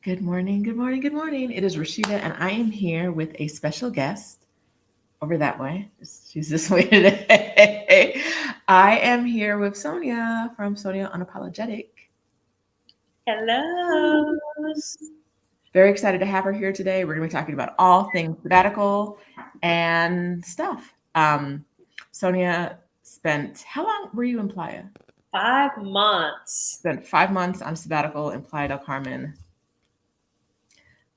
Good morning, good morning, good morning. It is Rashida, and I am here with a special guest over that way. She's this way today. I am here with Sonja from Sonja Unapologetic. Hello. Very excited to have her here today. We're going to be talking about all things sabbatical and stuff. Sonja spent, how long were you in Playa? 5 months. Spent 5 months on sabbatical in Playa del Carmen,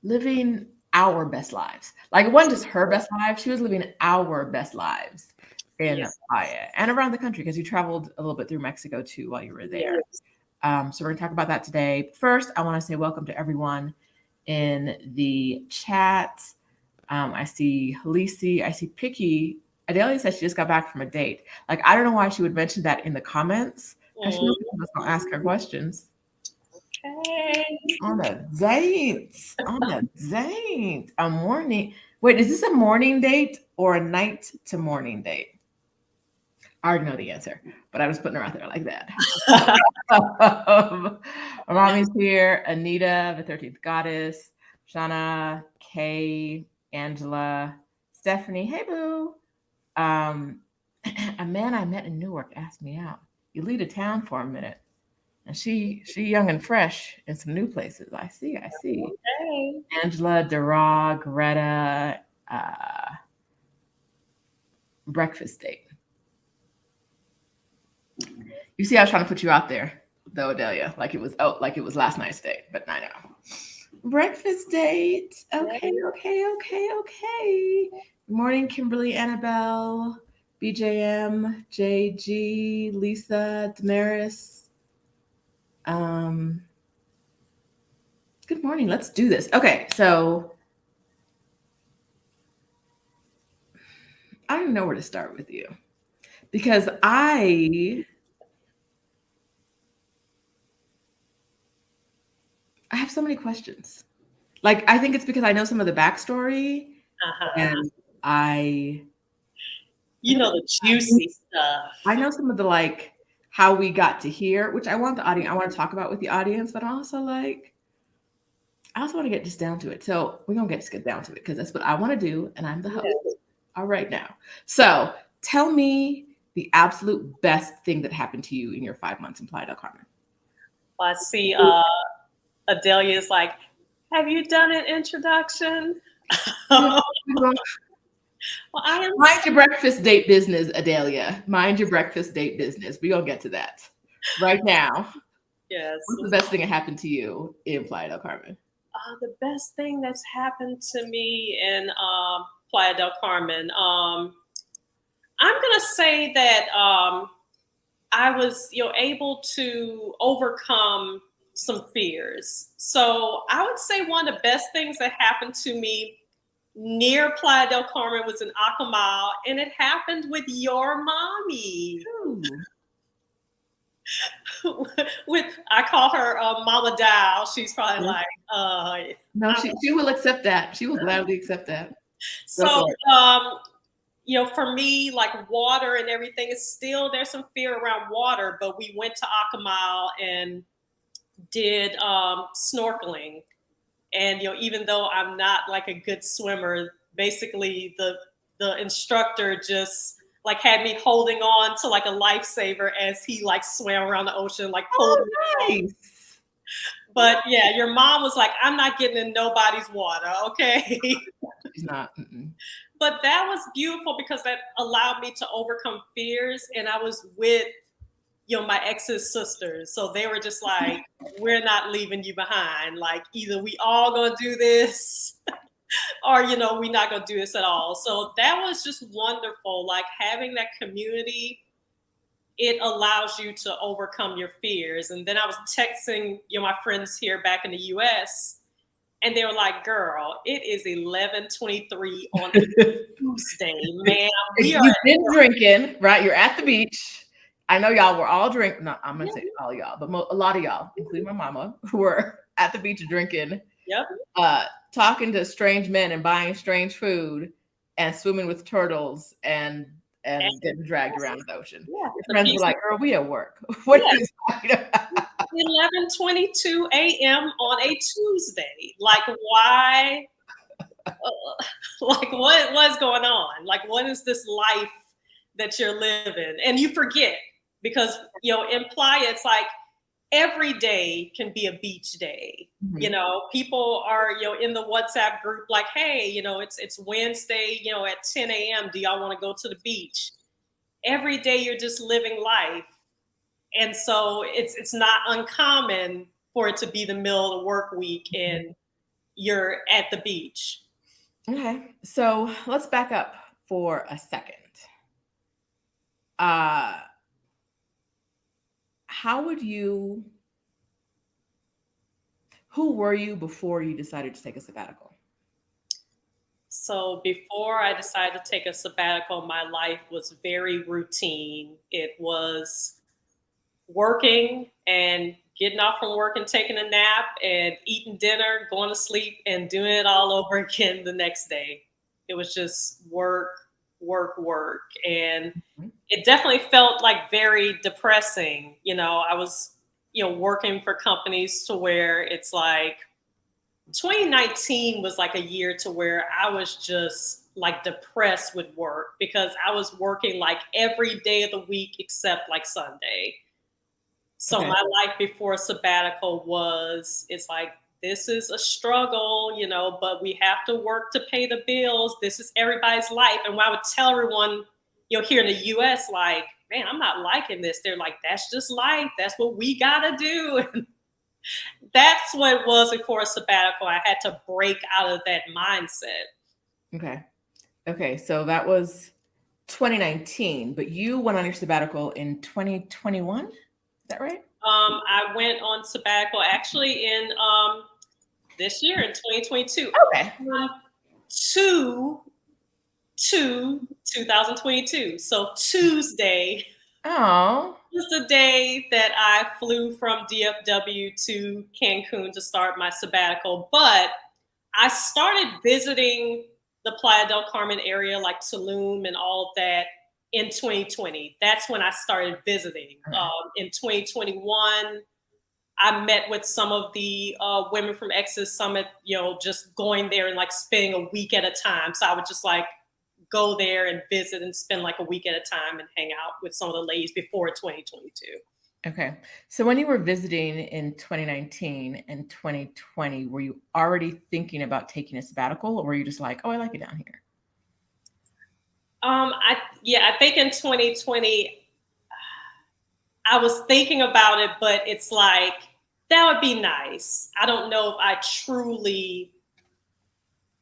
living our best lives. Like it wasn't just her best life; she was living our best lives in Yes. Playa and around the country because you traveled a little bit through Mexico too while you were there. Yes. So we're going to talk about that today. First, I want to say welcome to everyone in the chat. I see Halisi. I see Picky. Adelia said she just got back from a date. Like I don't know why she would mention that in the comments because she was going to ask her questions. Okay. On a date. On a date. A morning. Wait, is this a morning date or a night to morning date? I already know the answer, but I was putting her out there like that. My mommy's here. Anita, the 13th goddess. Shauna, Kay, Angela, Stephanie. Hey, boo. Um, a man I met in Newark asked me out. You lead a town for a minute. And she young and fresh in some new places. I see, I see. Okay. Angela, Dara, Greta, uh, breakfast date. You see, I was trying to put you out there, though, Adelia, like it was last night's date, but I know. Breakfast date. Okay, okay, okay, okay. Good morning, Kimberly, Annabelle, BJM, JG, Lisa, Damaris. Um, Good morning. Let's do this. Okay, so I don't even know where to start with you because I have so many questions. Like I think it's because I know some of the backstory Uh-huh. and I You know the juicy stuff. I know some of the like how we got to here, which I want to talk about with the audience, but also like I also want to get just down to it. So we're gonna get down to it because that's what I want to do, and I'm the host. Yes. All right now. So tell me the absolute best thing that happened to you in your 5 months in Playa del Carmen. Well, I see Adelia is like, have you done an introduction? Well, I am Mind your breakfast date business, Adelia. Mind your breakfast date business. We're gonna get to that right now. yes. What's the best thing that happened to you in Playa del Carmen? The best thing that's happened to me in Playa del Carmen. I'm gonna say that I was, able to overcome some fears. So I would say one of the best things that happened to me near Playa del Carmen was in Acamal, and it happened with your mommy. Ooh. With I call her Mama Dow. She's probably Yeah. like, No, she will accept that. She will gladly accept that. Go so. for it. For me, like water and everything is still there's some fear around water, but we went to Acamal and did snorkeling. And even though I'm not like a good swimmer, basically the instructor just like had me holding on to like a lifesaver as he like swam around the ocean, like Oh, holding me. nice. But yeah, your mom was like, I'm not getting in nobody's water, okay? She's not. Mm-mm. But that was beautiful because that allowed me to overcome fears. And I was with, my ex's sisters. So they were just like, we're not leaving you behind. Like, either we all gonna do this or, we're not gonna do this at all. So that was just wonderful. Like having that community, it allows you to overcome your fears. And then I was texting, my friends here back in the US, and they were like, girl, it is 11:23 on Tuesday, man. We are You've been drinking, right? You're at the beach. I know y'all were all drinking. No, I'm gonna say all y'all, but a lot of y'all, including my mama, who were at the beach drinking, Yep. talking to strange men and buying strange food, and swimming with turtles and getting dragged around the ocean. Yeah. Your The friends were piece, like, "Girl, we at work. What yeah. are you talking about?" 11:22 a.m. on a Tuesday. Like, why? Like, what's going on? Like, what is this life that you're living? And you forget because, in Playa, it's like every day can be a beach day. Mm-hmm. People are, in the WhatsApp group like, hey, it's Wednesday, at 10 a.m. Do y'all want to go to the beach? Every day you're just living life. And so it's not uncommon for it to be the middle of the work week and you're at the beach. Okay, so let's back up for a second. How would you? Who were you before you decided to take a sabbatical? So before I decided to take a sabbatical, my life was very routine. It was working and getting off from work and taking a nap and eating dinner, going to sleep and doing it all over again the next day. It was just work, work, work. And it definitely felt like very depressing. I was, working for companies to where it's like 2019 was like a year to where I was just like depressed with work because I was working like every day of the week except like Sunday. So Okay. my life before sabbatical it's like, this is a struggle, but we have to work to pay the bills. This is everybody's life. And when I would tell everyone, here in the US, like, man, I'm not liking this. They're like, that's just life. That's what we got to do. And that's what it was before a sabbatical. I had to break out of that mindset. Okay. Okay. So that was 2019, but you went on your sabbatical in 2021. Is that right? I went on sabbatical actually in this year in 2022. Okay. To 2022. So Tuesday Oh. was the day that I flew from DFW to Cancun to start my sabbatical. But I started visiting the Playa del Carmen area, like Tulum and all of that, in 2020. That's when I started visiting. Okay. In 2021, I met with some of the women from Exodus Summit, just going there and like spending a week at a time. So I would just like go there and visit and spend like a week at a time and hang out with some of the ladies before 2022. Okay. So when you were visiting in 2019 and 2020, were you already thinking about taking a sabbatical, or were you just like, oh, I like it down here? I think in 2020, I was thinking about it, but it's like, that would be nice. I don't know if I truly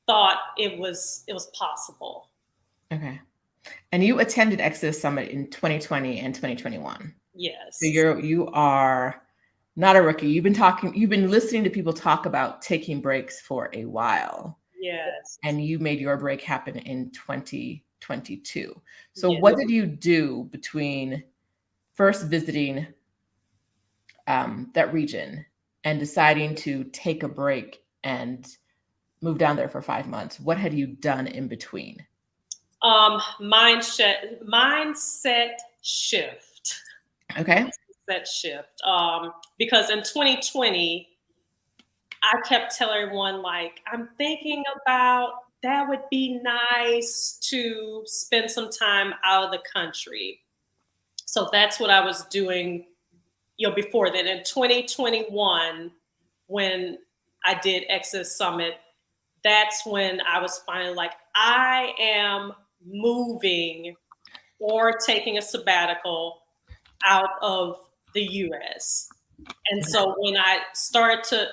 thought it was possible. Okay. And you attended Exodus Summit in 2020 and 2021. Yes. So you are not a rookie. You've been listening to people talk about taking breaks for a while. Yes. And you made your break happen in 2022. So Yes. what did you do between first visiting that region and deciding to take a break and move down there for 5 months? What had you done in between? Mindset shift. Okay. Mindset shift. Because in 2020, I kept telling everyone, like, I'm thinking about that would be nice to spend some time out of the country. So that's what I was doing, before that. In 2021, when I did Exodus Summit, that's when I was finally like, I am moving or taking a sabbatical out of the US. And so when I started to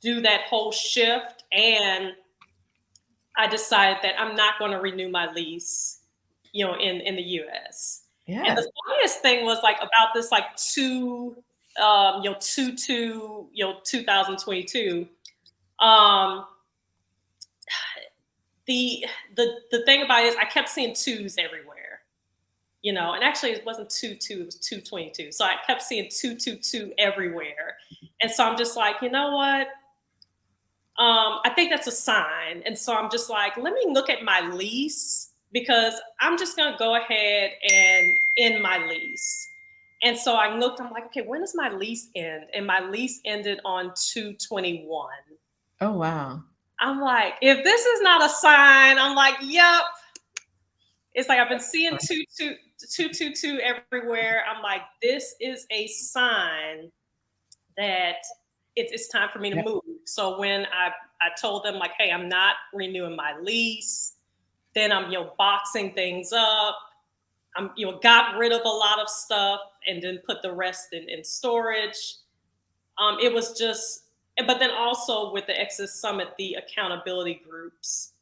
do that whole shift, and I decided that I'm not going to renew my lease, in the US. Yeah. And the funniest thing was like about this like 2022. The thing about it is I kept seeing twos everywhere, and actually it wasn't 22, it was 222. So I kept seeing 222 everywhere. And so I'm just like, you know what? I think that's a sign. And so I'm just like, let me look at my lease because I'm just going to go ahead and end my lease. And so I looked, I'm like, okay, when does my lease end? And my lease ended on 2/21. Oh, wow. I'm like, if this is not a sign, I'm like, yep. It's like I've been seeing 222 everywhere. I'm like, this is a sign that it's time for me to move. So when I told them like, hey, I'm not renewing my lease, then I'm boxing things up. I'm got rid of a lot of stuff and then put the rest in storage. It was just, but then also with the Exodus Summit, the accountability groups.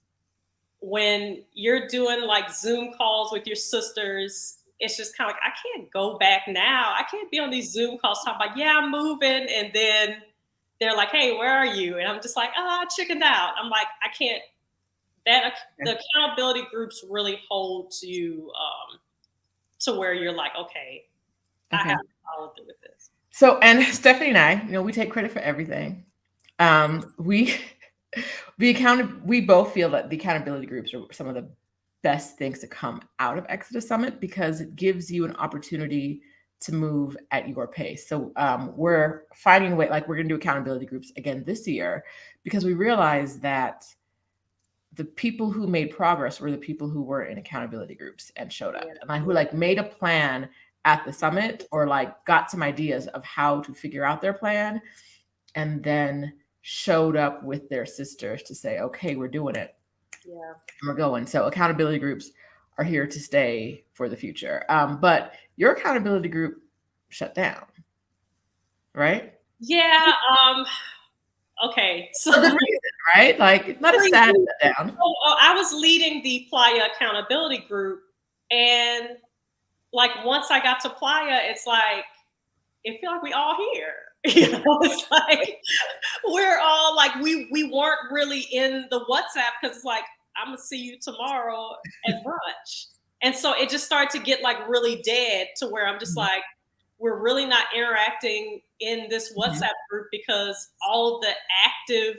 When you're doing like Zoom calls with your sisters, it's just kind of like, I can't go back now. I can't be on these Zoom calls talking about, yeah, I'm moving. And then they're like, hey, where are you? And I'm just like, I chickened out. I'm like, I can't, the accountability groups really hold you to where you're like, okay, I have to follow through with this. So, and Stephanie and I, we take credit for everything. We both feel that the accountability groups are some of the best things to come out of Exodus Summit because it gives you an opportunity to move at your pace. So we're finding a way, like we're going to do accountability groups again this year because we realized that the people who made progress were the people who were in accountability groups and showed up, and who like made a plan at the summit or like got some ideas of how to figure out their plan and then showed up with their sisters to say, okay, we're doing it. Yeah. And we're going. So accountability groups are here to stay for the future. But your accountability group shut down, right? Yeah. Okay. So for good reason, right? Like it's not a sad shutdown. So, I was leading the Playa accountability group, and like once I got to Playa, it's like it feel like we all here. It's like we're all like we weren't really in the WhatsApp because it's like I'm gonna see you tomorrow at brunch, and so it just started to get like really dead to where I'm just like we're really not interacting in this WhatsApp group because all of the active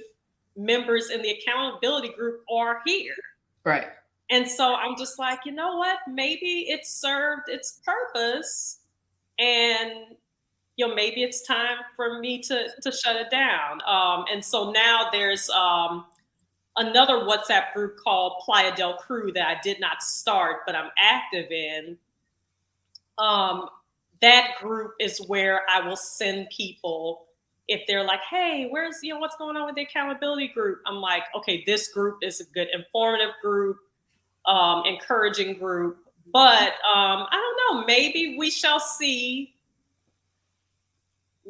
members in the accountability group are here. Right. And so I'm just like, you know what? Maybe it served its purpose, and maybe it's time for me to shut it down. And so now there's another WhatsApp group called Playa del Crew that I did not start, but I'm active in. That group is where I will send people if they're like, hey, where's what's going on with the accountability group? I'm like, okay, this group is a good informative group, encouraging group, but I don't know, maybe we shall see.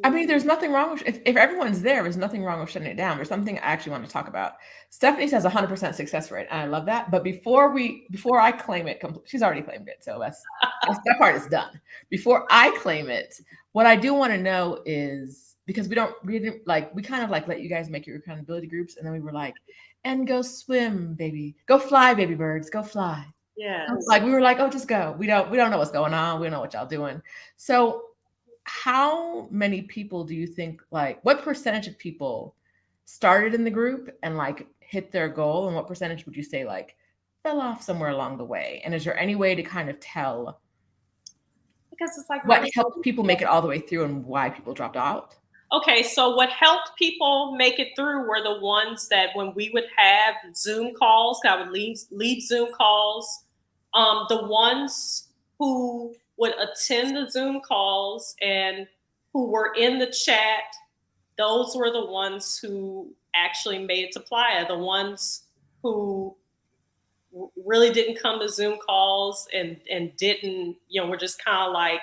I mean, there's nothing wrong with if everyone's there's nothing wrong with shutting it down. There's something I actually want to talk about. Stephanie says 100% success rate, and I love that. But before I claim it, she's already claimed it, so that part is done. Before I claim it, what I do want to know is because we kind of like let you guys make your accountability groups, and then we were like, and go swim, baby, go fly, baby birds, go fly. Yeah, like we were like, oh, just go. We don't know what's going on. We don't know what y'all doing. So how many people do you think, like what percentage of people started in the group and like hit their goal, and what percentage would you say like fell off somewhere along the way? And is there any way to kind of tell because it's like what helped people make it all the way through and why people dropped out? Okay, so what helped people make it through were the ones that when we would have Zoom calls, I would lead Zoom calls, the ones who would attend the Zoom calls and who were in the chat, those were the ones who actually made it to Playa. The ones who really didn't come to Zoom calls and didn't, we're just kind of like,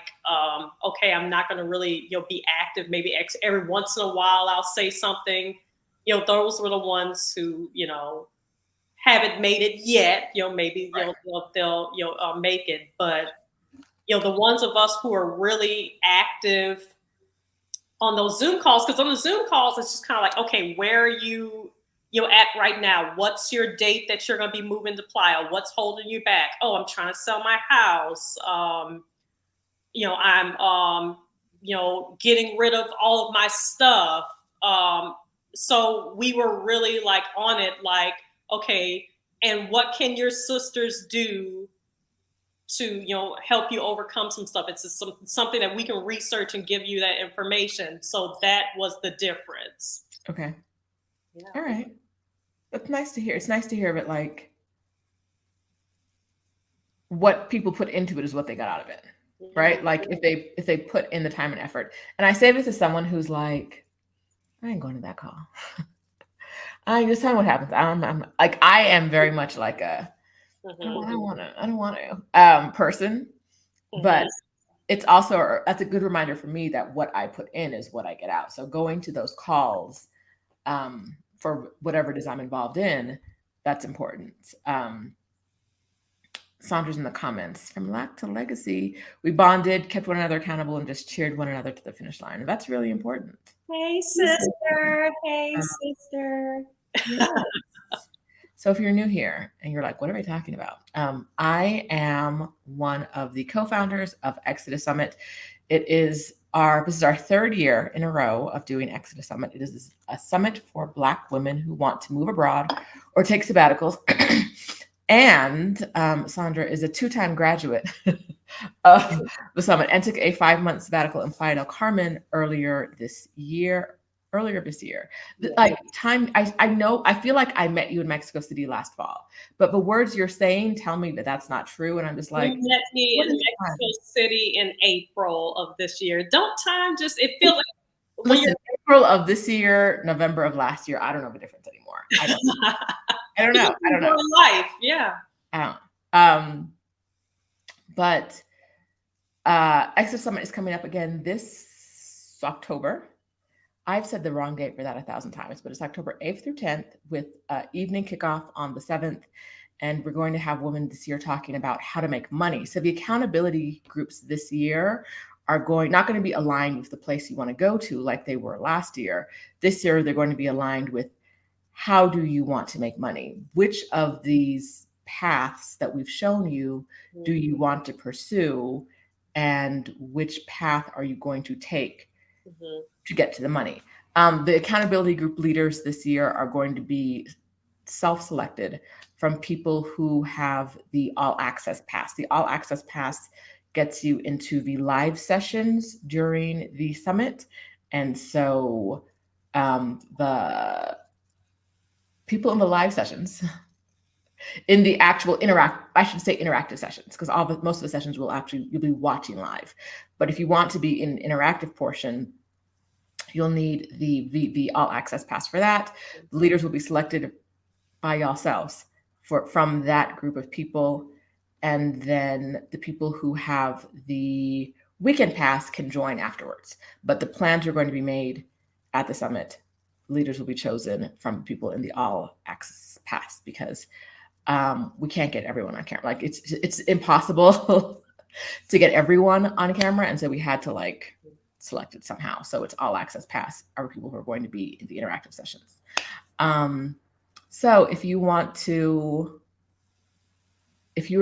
okay, I'm not going to really, be active. Maybe every once in a while I'll say something. Those were the ones who, haven't made it yet. Maybe they'll make it, but the ones of us who are really active on those Zoom calls, because on the Zoom calls it's just kind of like, okay, where are you at right now? What's your date that you're going to be moving to Playa? What's holding you back? Oh, I'm trying to sell my house. I'm getting rid of all of my stuff. So we were really like on it, like, okay, and what can your sisters do to help you overcome some stuff. It's just something that we can research and give you that information. So that was the difference. Okay. Yeah. All right. That's nice to hear. It's nice to hear of it, like what people put into it is what they got out of it. Right? Like if they put in the time and effort. And I say this as someone who's like, I ain't going to that call. I just tell me what happens. I'm like, I am very much like a I don't want to person. But it's also, that's a good reminder for me that what I put in is what I get out. So going to those calls for whatever it is I'm involved in, that's important. Sonja's in the comments. From lack to legacy, we bonded, kept one another accountable, and just cheered one another to the finish line. And that's really important. Hey, sister. Hey, sister. Yeah. So if you're new here and you're like, what are we talking about? I am one of the co-founders of Exodus Summit. This is our third year in a row of doing Exodus Summit. It is a summit for Black women who want to move abroad or take sabbaticals. And Sonja is a 2-time graduate of the summit and took a 5-month sabbatical in Playa, Carmen earlier this year. Like time, I know, I feel like I met you in Mexico City last fall, but the words you're saying tell me that that's not true. And I'm just like, you met me in Mexico City in April of this year. Don't time just, it feels like listen, April of this year, November of last year. I don't know the difference anymore. I don't know. I don't know. Life, yeah. I don't. But Exodus Summit is coming up again this October. I've said the wrong date for that 1,000 times, but it's October 8th through 10th with evening kickoff on the 7th. And we're going to have women this year talking about how to make money. So the accountability groups this year are not going to be aligned with the place you want to go to like they were last year. This year, they're going to be aligned with how do you want to make money? Which of these paths that we've shown you do you want to pursue? And which path are you going to take to get to the money? The accountability group leaders this year are going to be self-selected from people who have the All Access Pass. The All Access Pass gets you into the live sessions during the summit. And so the people in the live sessions, in the actual interactive sessions, because most of the sessions you'll be watching live. But if you want to be in interactive portion, you'll need the All Access Pass for that. The leaders will be selected by yourselves from that group of people. And then the people who have the weekend pass can join afterwards. But the plans are going to be made at the summit. Leaders will be chosen from people in the All Access Pass because we can't get everyone on camera. Like it's impossible to get everyone on camera. And so we had to select it somehow. So it's All Access Pass are people who are going to be in the interactive sessions. So if you're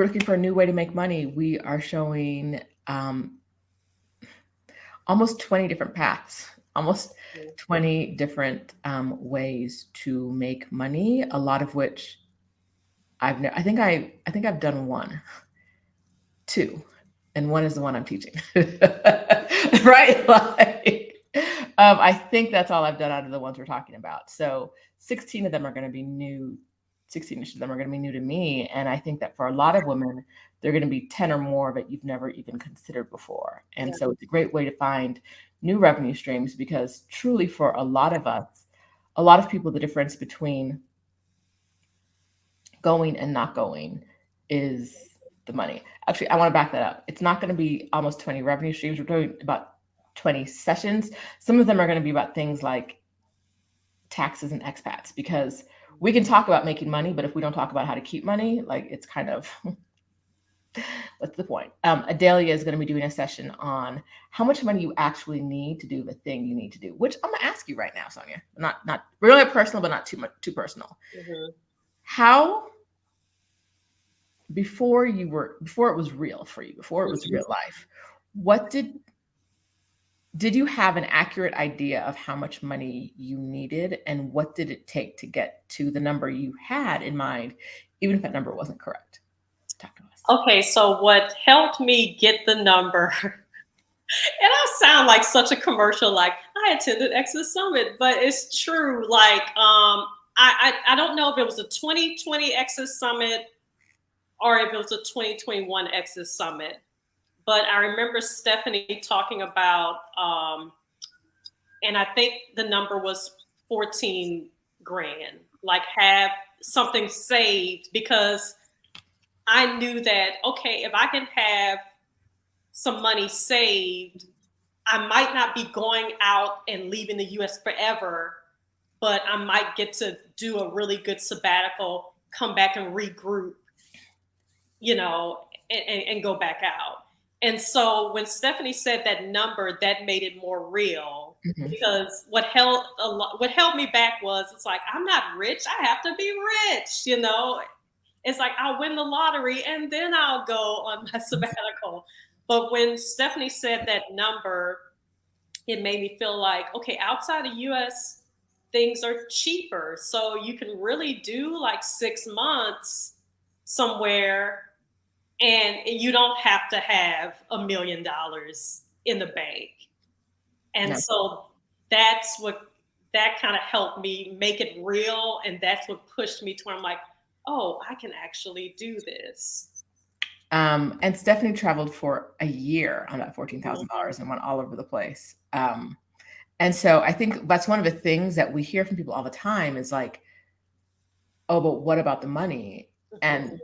looking for a new way to make money, we are showing almost 20 different paths, almost 20 different ways to make money, a lot of which I think I've done 2, and one is the one I'm teaching, right? I think that's all I've done out of the ones we're talking about. So 16 of them are going to be new. 16-ish of them are going to be new to me. And I think that for a lot of women, they're going to be 10 or more that you've never even considered before. And so it's a great way to find new revenue streams, because truly for a lot of us, a lot of people, the difference between going and not going is the money. Actually, I want to back that up. It's not going to be almost 20 revenue streams. We're doing about 20 sessions. Some of them are going to be about things like taxes and expats, because we can talk about making money, but if we don't talk about how to keep money, it's kind of, what's the point? Adelia is going to be doing a session on how much money you actually need to do the thing you need to do, which I'm going to ask you right now, Sonja. Not really personal, but not too personal. How, before it was real for you, before it was real life, what did you have an accurate idea of how much money you needed, and what did it take to get to the number you had in mind, even if that number wasn't correct? Talk to us. Okay, so what helped me get the number, and I sound like such a commercial, like I attended Exodus Summit, but it's true. Like, I don't know if it was a 2020 Exodus Summit or if it was a 2021 Exodus Summit, but I remember Stephanie talking about, and I think the number was 14 grand, like have something saved because I knew that, okay, if I can have some money saved, I might not be going out and leaving the US forever, but I might get to do a really good sabbatical, come back and regroup, and go back out. And so when Stephanie said that number, that made it more real Mhm. because what held me back was it's like I'm not rich, I have to be rich. It's like I'll win the lottery and then I'll go on my sabbatical. But when Stephanie said that number, it made me feel like, okay, outside the US, things are cheaper. So you can really do like 6 months somewhere and you don't have to have $1 million in the bank. And No. so that's what that kind of helped me make it real. And that's what pushed me to where I'm like, oh, I can actually do this. And Stephanie traveled for a year on that Mhm. $14,000 and went all over the place. And so I think that's one of the things that we hear from people all the time is like, oh, but what about the money? And Mhm.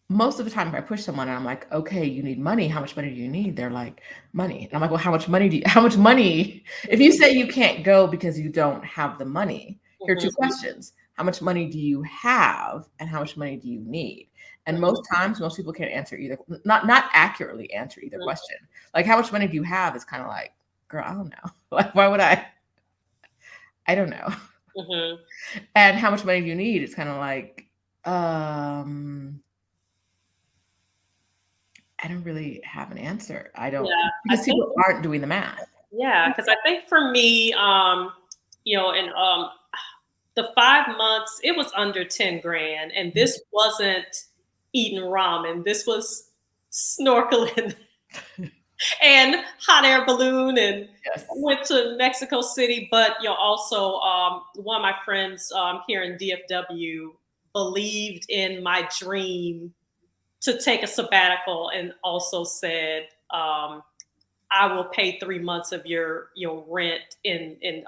most of the time, if I push someone and I'm like, okay, you need money. How much money do you need? They're like, money. And I'm like, well, how much money do you, how much money? If you say you can't go because you don't have the money, here are two Mhm. questions. How much money do you have? And how much money do you need? And Mhm. most times, most people can't answer either, not accurately answer either Mhm. question. Like, how much money do you have is kind of like, girl, I don't know. Like, why would I don't know. Mhm. And how much money do you need? It's kind of like, um, I don't really have an answer. I don't Yeah, I because think people aren't doing the math. yeah, because I think for me, and the 5 months, it was under 10 grand, and this wasn't eating ramen. This was snorkeling and hot air balloon, and Yes. went to Mexico City. But also one of my friends here in DFW believed in my dream to take a sabbatical, and also said, I will pay 3 months of your rent in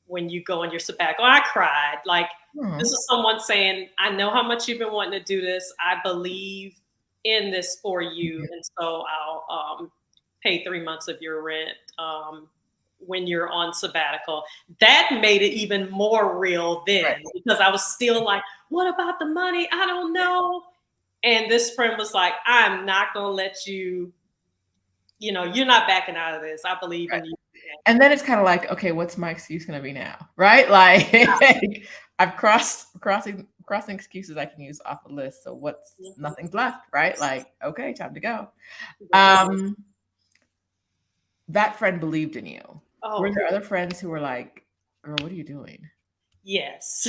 when you go on your sabbatical. I cried. Like, this Aw. is someone saying, I know how much you've been wanting to do this. I believe in this for you, Mhm. and so I'll pay 3 months of your rent when you're on sabbatical. That made it even more real Right. then because I was still like, what about the money? I don't know. And this friend was like, I'm not gonna let you're not backing out of this. I believe Right. in you. And then it's kinda like, okay, what's my excuse gonna be now? Right? Like, I've crossing excuses I can use off the list. So what's Mhm. nothing's left, right? Like, okay, time to go. Yes. Um, that friend believed in you. Were Oh, there other friends who were like, "Girl, what are you doing?" yes.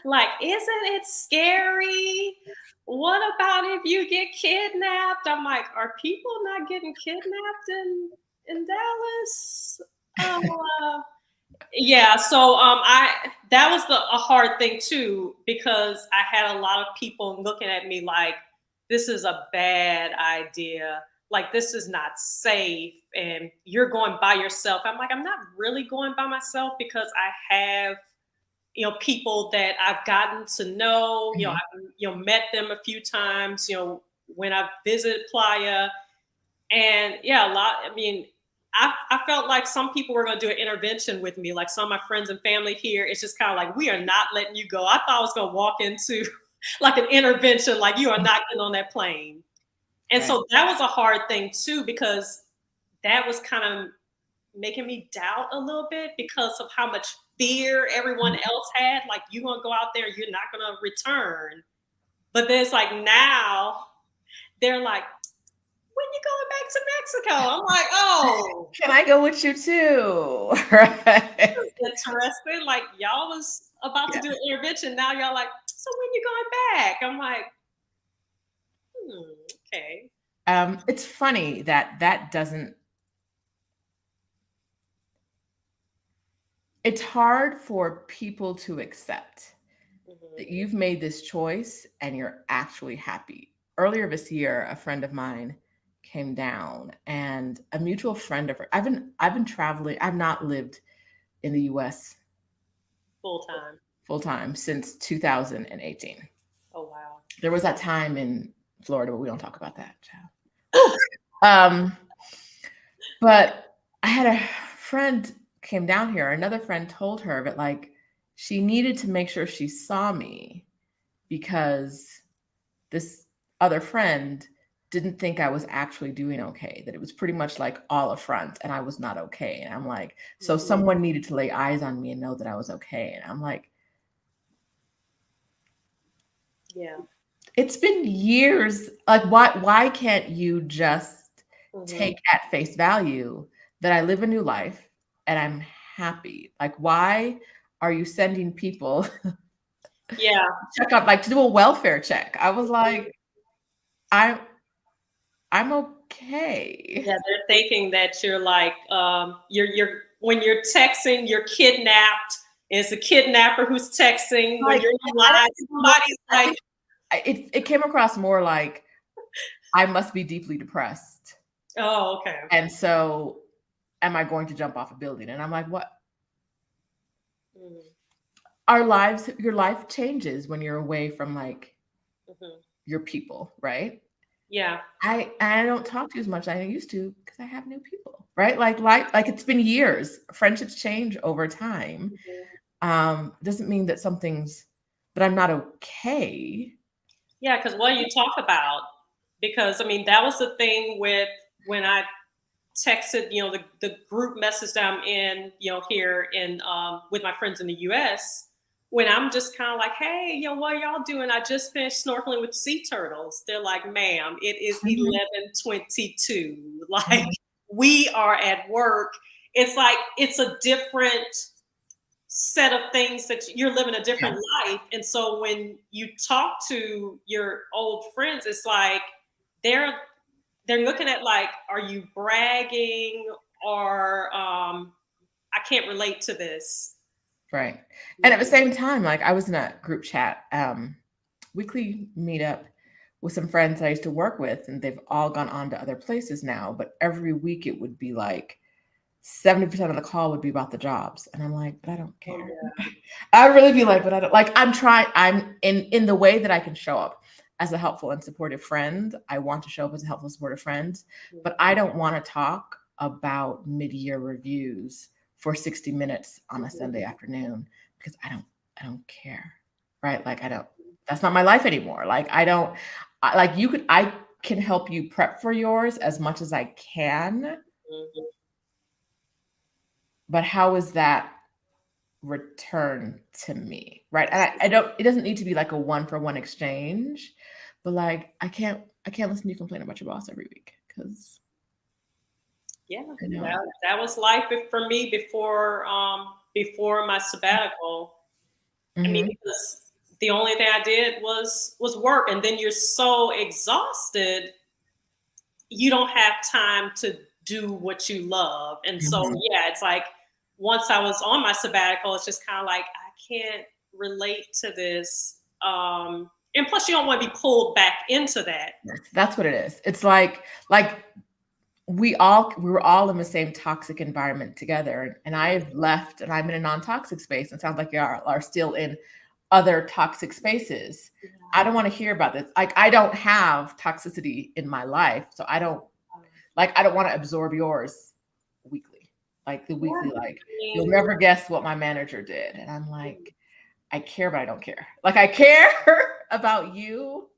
Like, isn't it scary? What about if you get kidnapped? I'm like, are people not getting kidnapped in Dallas? Uh, yeah. So I that was a hard thing too because I had a lot of people looking at me like this is a bad idea. Like, this is not safe, and you're going by yourself. I'm like, I'm not really going by myself because I have people that I've gotten to know. Mhm. I've met them a few times. When I visited Playa, and yeah, a lot. I mean, I felt like some people were going to do an intervention with me. Like, some of my friends and family here, it's just kind of like, we are not letting you go. I thought I was going to walk into like an intervention, like you are not getting on that plane. And Right. so that was a hard thing too because that was kind of making me doubt a little bit because of how much fear everyone Mhm. else had. Like, you're gonna go out there, you're not gonna return. But then it's like now they're like, when you going back to Mexico? I'm like, oh, Can I go with you too? Right. interesting. Like, y'all was about to Yeah. do an intervention. Now y'all like, so when you going back? I'm like, Okay. It's funny that doesn't. It's hard for people to accept that you've made this choice and you're actually happy. Earlier this year, a friend of mine came down, and a mutual friend of her. I've been traveling. I've not lived in the U.S. Full time since 2018. Oh wow. There was that time in Florida, but we don't talk about that. Um, but I had a friend came down here. Another friend told her that like she needed to make sure she saw me because this other friend didn't think I was actually doing okay, that it was pretty much like all a front and I was not okay. And I'm like, so someone needed to lay eyes on me and know that I was okay. And I'm like, yeah, it's been years. Like, why can't you just take at face value that I live a new life and I'm happy? Like, why are you sending people check out, like to do a welfare check? I was like, I'm okay. Yeah, they're thinking that you're like you're when you're texting, you're kidnapped. It's a kidnapper who's texting. When Like, you're live, somebody's like, it came across more like I must be deeply depressed. oh, okay. And so am I going to jump off a building? And I'm like, what? Your life changes when you're away from like your people, right? Yeah. I don't talk to you as much as I used to because I have new people, right? Like it's been years. Friendships change over time. Doesn't mean that I'm not okay. Yeah, because what you talk about, because I mean that was the thing with when I texted, the group message that I'm in, here in with my friends in the US, when I'm just kind of like, hey, what y'all doing? I just finished snorkeling with sea turtles. They're like, ma'am, it is 11:22. Like we are at work. It's like it's a different set of things that you're living a different life. And so when you talk to your old friends, it's like they're looking at like, are you bragging or I can't relate to this. Right. And at the same time, like I was in a group chat, weekly meetup with some friends I used to work with, and they've all gone on to other places now. But every week it would be like 70% of the call would be about the jobs. And I'm like, but I don't care. Oh, yeah. I would really be like, but I don't like, I'm in the way that I can show up as a helpful and supportive friend. I want to show up as a helpful, supportive friend, but I don't want to talk about mid-year reviews for 60 minutes on a Sunday afternoon because I don't care. Right. Like that's not my life anymore. Like I can help you prep for yours as much as I can. But how is that return to me? Right. And it doesn't need to be like a 1-for-1 exchange, but like, I can't listen to you complain about your boss every week because. Yeah, that was life for me before my sabbatical. I mean, because the only thing I did was work, and then you're so exhausted, you don't have time to do what you love. And so, yeah, it's like once I was on my sabbatical, it's just kind of like I can't relate to this. And plus, you don't want to be pulled back into that. That's what it is. It's like we were all in the same toxic environment together, and I've left and I'm in a non-toxic space. It sounds like you are still in other toxic spaces. I don't want to hear about this. Like I don't have toxicity in my life, so I don't want to absorb yours weekly. Like the weekly, like you'll never guess what my manager did, and I'm like, I care, but I don't care. Like I care about you,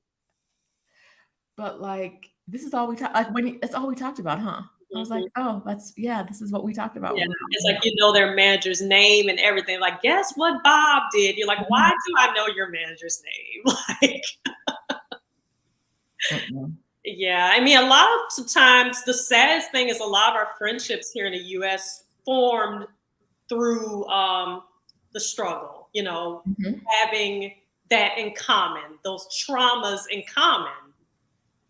but like this is all we talked. Like it's all we talked about, huh? I was like, oh, this is what we talked about. Yeah, it's like their manager's name and everything. Like, guess what Bob did? You're like, why do I know your manager's name? Like, yeah, I mean, a lot of times the saddest thing is a lot of our friendships here in the U.S. formed through the struggle. Having that in common, those traumas in common.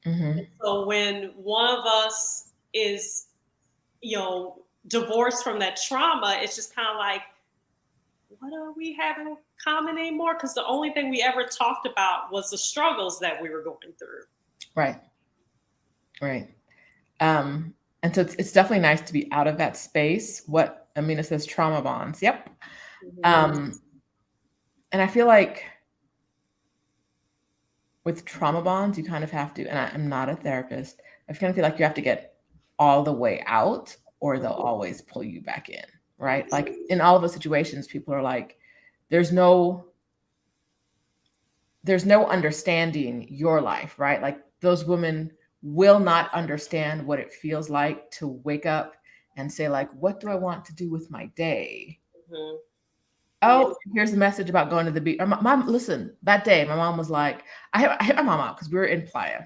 Mm-hmm. So when one of us is, divorced from that trauma, it's just kind of like, what are we having in common anymore? Because the only thing we ever talked about was the struggles that we were going through. Right. Right. And so it's definitely nice to be out of that space. What Amina says, trauma bonds. Yep. Mm-hmm. And I feel like with trauma bonds, you kind of have to, and I'm not a therapist, I kind of feel like you have to get all the way out or they'll always pull you back in, right? Like in all of the situations, people are like, there's no understanding your life, right? Like those women will not understand what it feels like to wake up and say like, what do I want to do with my day? Mm-hmm. Oh, here's a message about going to the beach. Mom, listen, that day, my mom was like, I hit my mom out because we were in Playa.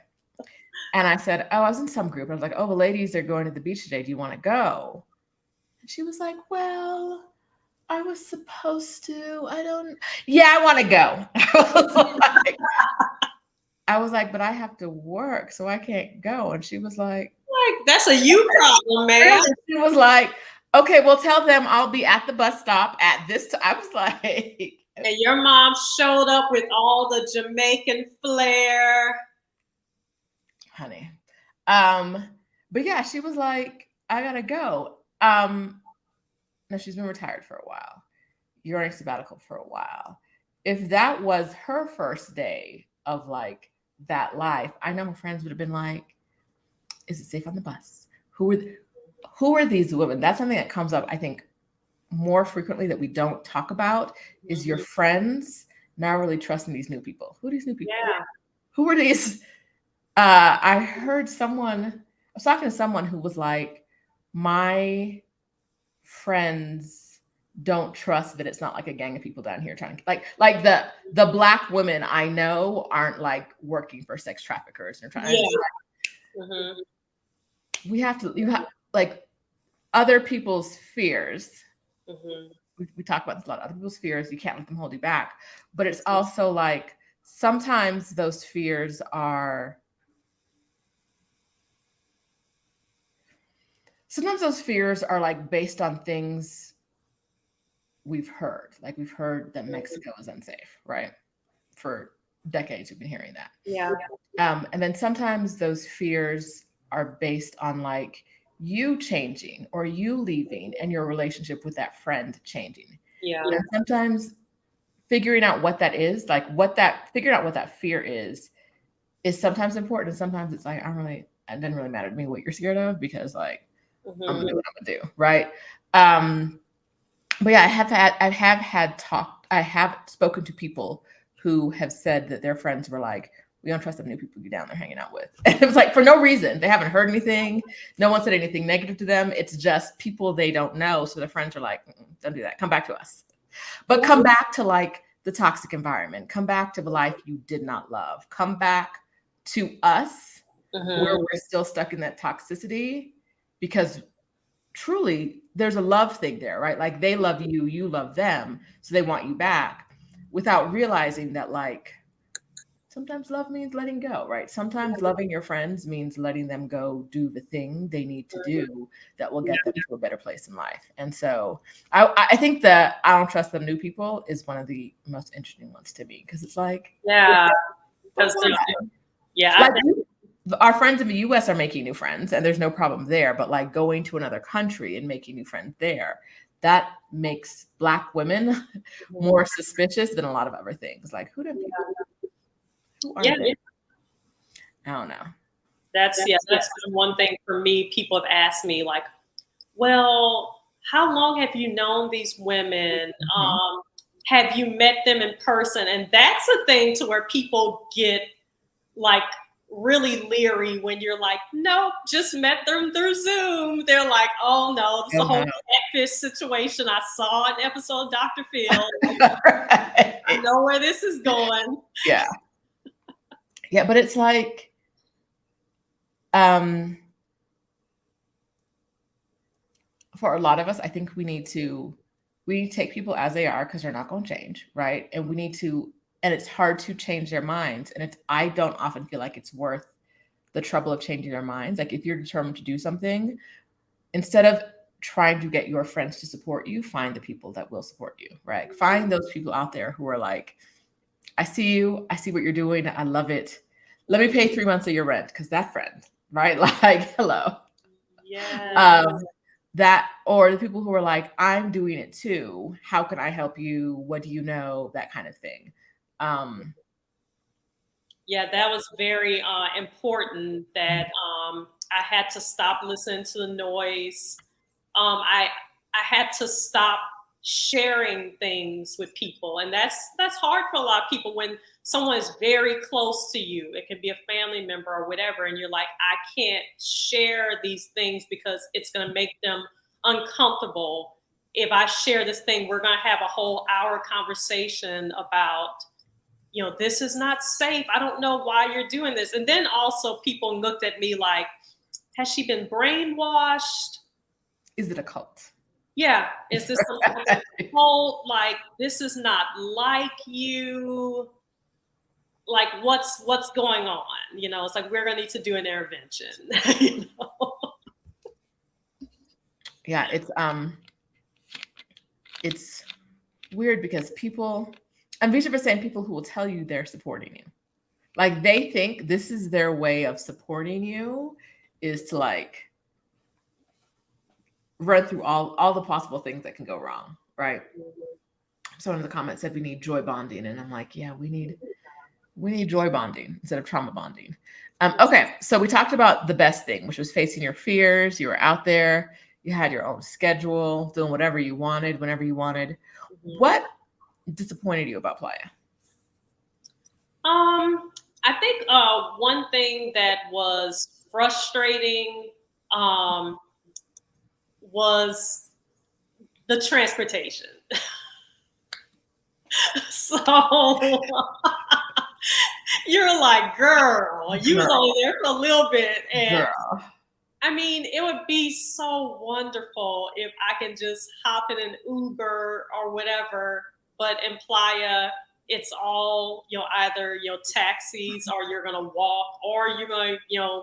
And I said, oh, I was in some group. I was like, oh, the ladies are going to the beach today. Do you want to go? And she was like, well, I was supposed to. Yeah, I want to go. I was like, but I have to work, so I can't go. And she was like, that's a you problem, man. She was like, okay, well, tell them I'll be at the bus stop at this time. I was like, and your mom showed up with all the Jamaican flair. Honey. But yeah, she was like, I gotta go. Now she's been retired for a while. You're on a sabbatical for a while. If that was her first day of like that life, I know her friends would have been like, is it safe on the bus? Who are these women? That's something that comes up, I think, more frequently that we don't talk about is your friends not really trusting these new people. Who are these new people? Yeah. Who are these? I heard I was talking to someone who was like, my friends don't trust that it's not like a gang of people down here trying to like the Black women I know aren't like working for sex traffickers and trying Mm-hmm. you have like other people's fears. Mm-hmm. We talk about this a lot. Other people's fears, you can't let them hold you back. But it's also like sometimes those fears are like based on things we've heard. Like we've heard that Mexico is unsafe, right? For decades, we've been hearing that. Yeah. And then sometimes those fears are based on like you changing or you leaving and your relationship with that friend changing. Yeah. And sometimes figuring out what that is, like figuring out what that fear is sometimes important. And sometimes it's like, it doesn't really matter to me what you're scared of because like, I'm gonna do what I'm gonna do. Right. But yeah, I have spoken to people who have said that their friends were like, we don't trust the new people you're down there hanging out with. And it was like, for no reason. They haven't heard anything. No one said anything negative to them. It's just people they don't know. So their friends are like, don't do that. Come back to us. But come back to like the toxic environment. Come back to the life you did not love. Come back to us where we're still stuck in that toxicity because truly there's a love thing there, right? Like they love you, you love them. So they want you back without realizing that like, sometimes love means letting go, right? Sometimes loving your friends means letting them go do the thing they need to do that will get them to a better place in life. And so I think that I don't trust the new people is one of the most interesting ones to me because it's like, because like, our friends in the US are making new friends and there's no problem there, but like going to another country and making new friends there, that makes Black women more suspicious than a lot of other things. Like who are they? I don't know. That's one thing for me. People have asked me like, well, how long have you known these women? Have you met them in person? And that's a thing to where people get like really leery when you're like, nope, just met them through Zoom. They're like, oh no, it's a whole catfish situation. I saw an episode of Dr. Phil. Right. I know where this is going. Yeah. Yeah, but it's like, for a lot of us, I think we need to take people as they are because they're not going to change, right? And we need to, and it's hard to change their minds. And I don't often feel like it's worth the trouble of changing their minds. Like if you're determined to do something, instead of trying to get your friends to support you, find the people that will support you, right? Find those people out there who are like, I see you, I see what you're doing, I love it. Let me pay 3 months of your rent, because that friend, right? Like, hello. Yeah. That, or the people who are like, I'm doing it too. How can I help you? What do you know? That kind of thing. Yeah, that was very important that I had to stop listening to the noise. I had to stop sharing things with people, and that's hard for a lot of people when someone is very close to you. It can be a family member or whatever, and you're like, I can't share these things because it's going to make them uncomfortable. If I share this thing, we're going to have a whole hour conversation about, this is not safe. I don't know why you're doing this. And then also people looked at me like, has she been brainwashed? Is it a cult? Yeah. Is this some sort of cult? Like, this is not like you. Like, what's going on? It's like, we're going to need to do an intervention. Yeah, it's weird because people, and Visha was saying people who will tell you they're supporting you. Like they think this is their way of supporting you, is to like run through all the possible things that can go wrong, right? Someone in the comments said we need joy bonding, and I'm like, yeah, we need joy bonding instead of trauma bonding. Okay, so we talked about the best thing, which was facing your fears. You were out there, you had your own schedule, doing whatever you wanted, whenever you wanted. Mm-hmm. What disappointed you about Playa? I think one thing that was frustrating was the transportation. So you're like, girl, you was only there for a little bit. And girl. I mean, it would be so wonderful if I can just hop in an Uber or whatever, but in Playa, it's all, either, taxis, or you're going to walk, or you're going to,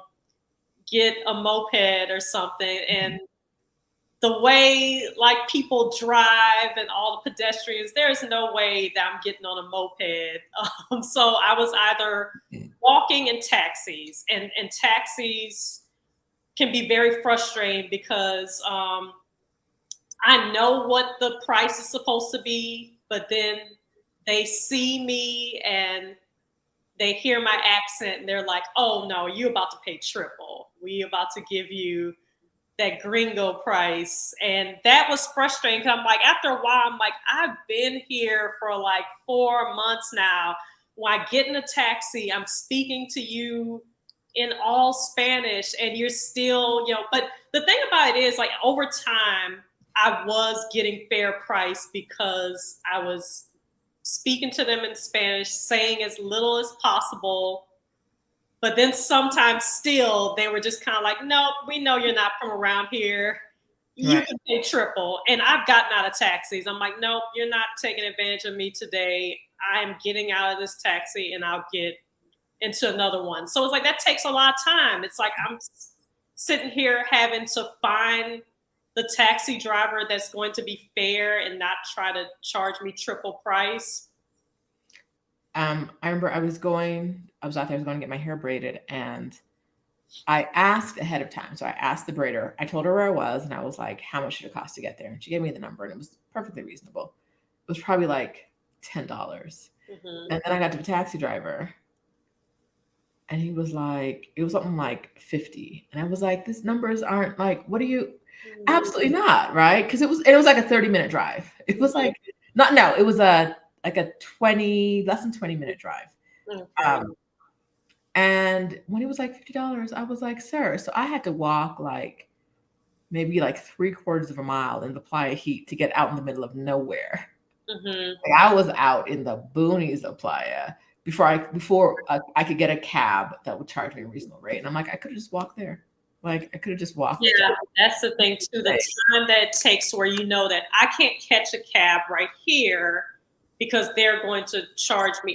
get a moped or something. And the way like people drive and all the pedestrians, there's no way that I'm getting on a moped. So I was either walking in taxis, and taxis can be very frustrating because I know what the price is supposed to be, but then they see me and they hear my accent and they're like, oh no, you're about to pay triple. We about to give you that gringo price. And that was frustrating because I'm like, after a while, I'm like, I've been here for like 4 months now. When I get in a taxi, I'm speaking to you in all Spanish, and you're still, but the thing about it is, like, over time, I was getting fair price because I was speaking to them in Spanish, saying as little as possible. But then sometimes still, they were just kind of like, no, we know you're not from around here. You can pay triple. And I've gotten out of taxis. I'm like, nope, you're not taking advantage of me today. I'm getting out of this taxi and I'll get into another one. So it's like, that takes a lot of time. It's like I'm sitting here having to find the taxi driver that's going to be fair and not try to charge me triple price. I remember I was out there, I was going to get my hair braided, and I asked ahead of time. So I asked the braider, I told her where I was, and I was like, how much should it cost to get there? And she gave me the number, and it was perfectly reasonable. It was probably like $10. Mm-hmm. And then I got to the taxi driver, and he was like, it was something like 50. And I was like, these numbers aren't like, what are you? Mm-hmm. Absolutely not, right? Because it was like a 30-minute drive. It was like, it was like a less than 20-minute drive. Okay. And when it was like $50, I was like, sir. So I had to walk like maybe like 3/4 of a mile in the Playa heat to get out in the middle of nowhere. Mm-hmm. Like I was out in the boonies of Playa before I could get a cab that would charge me a reasonable rate. And I'm like, I could have just walked there. Like I could have just walked. Yeah, that's the thing too. The time that it takes where that I can't catch a cab right here because they're going to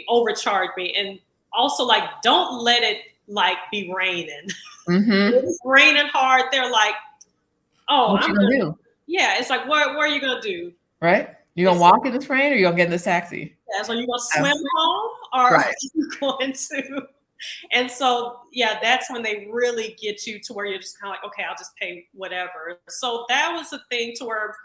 overcharge me. And also, like, don't let it like be raining. Mm-hmm. It's raining hard. They're like, oh, What you gonna do? yeah. It's like, what are you gonna do? Right? You gonna walk in this rain, or you gonna get in this taxi? Yeah, so you gonna swim home, or Right. are you going to? And so, yeah, that's when they really get you to where you're just kind of like, okay, I'll just pay whatever. So that was a thing to where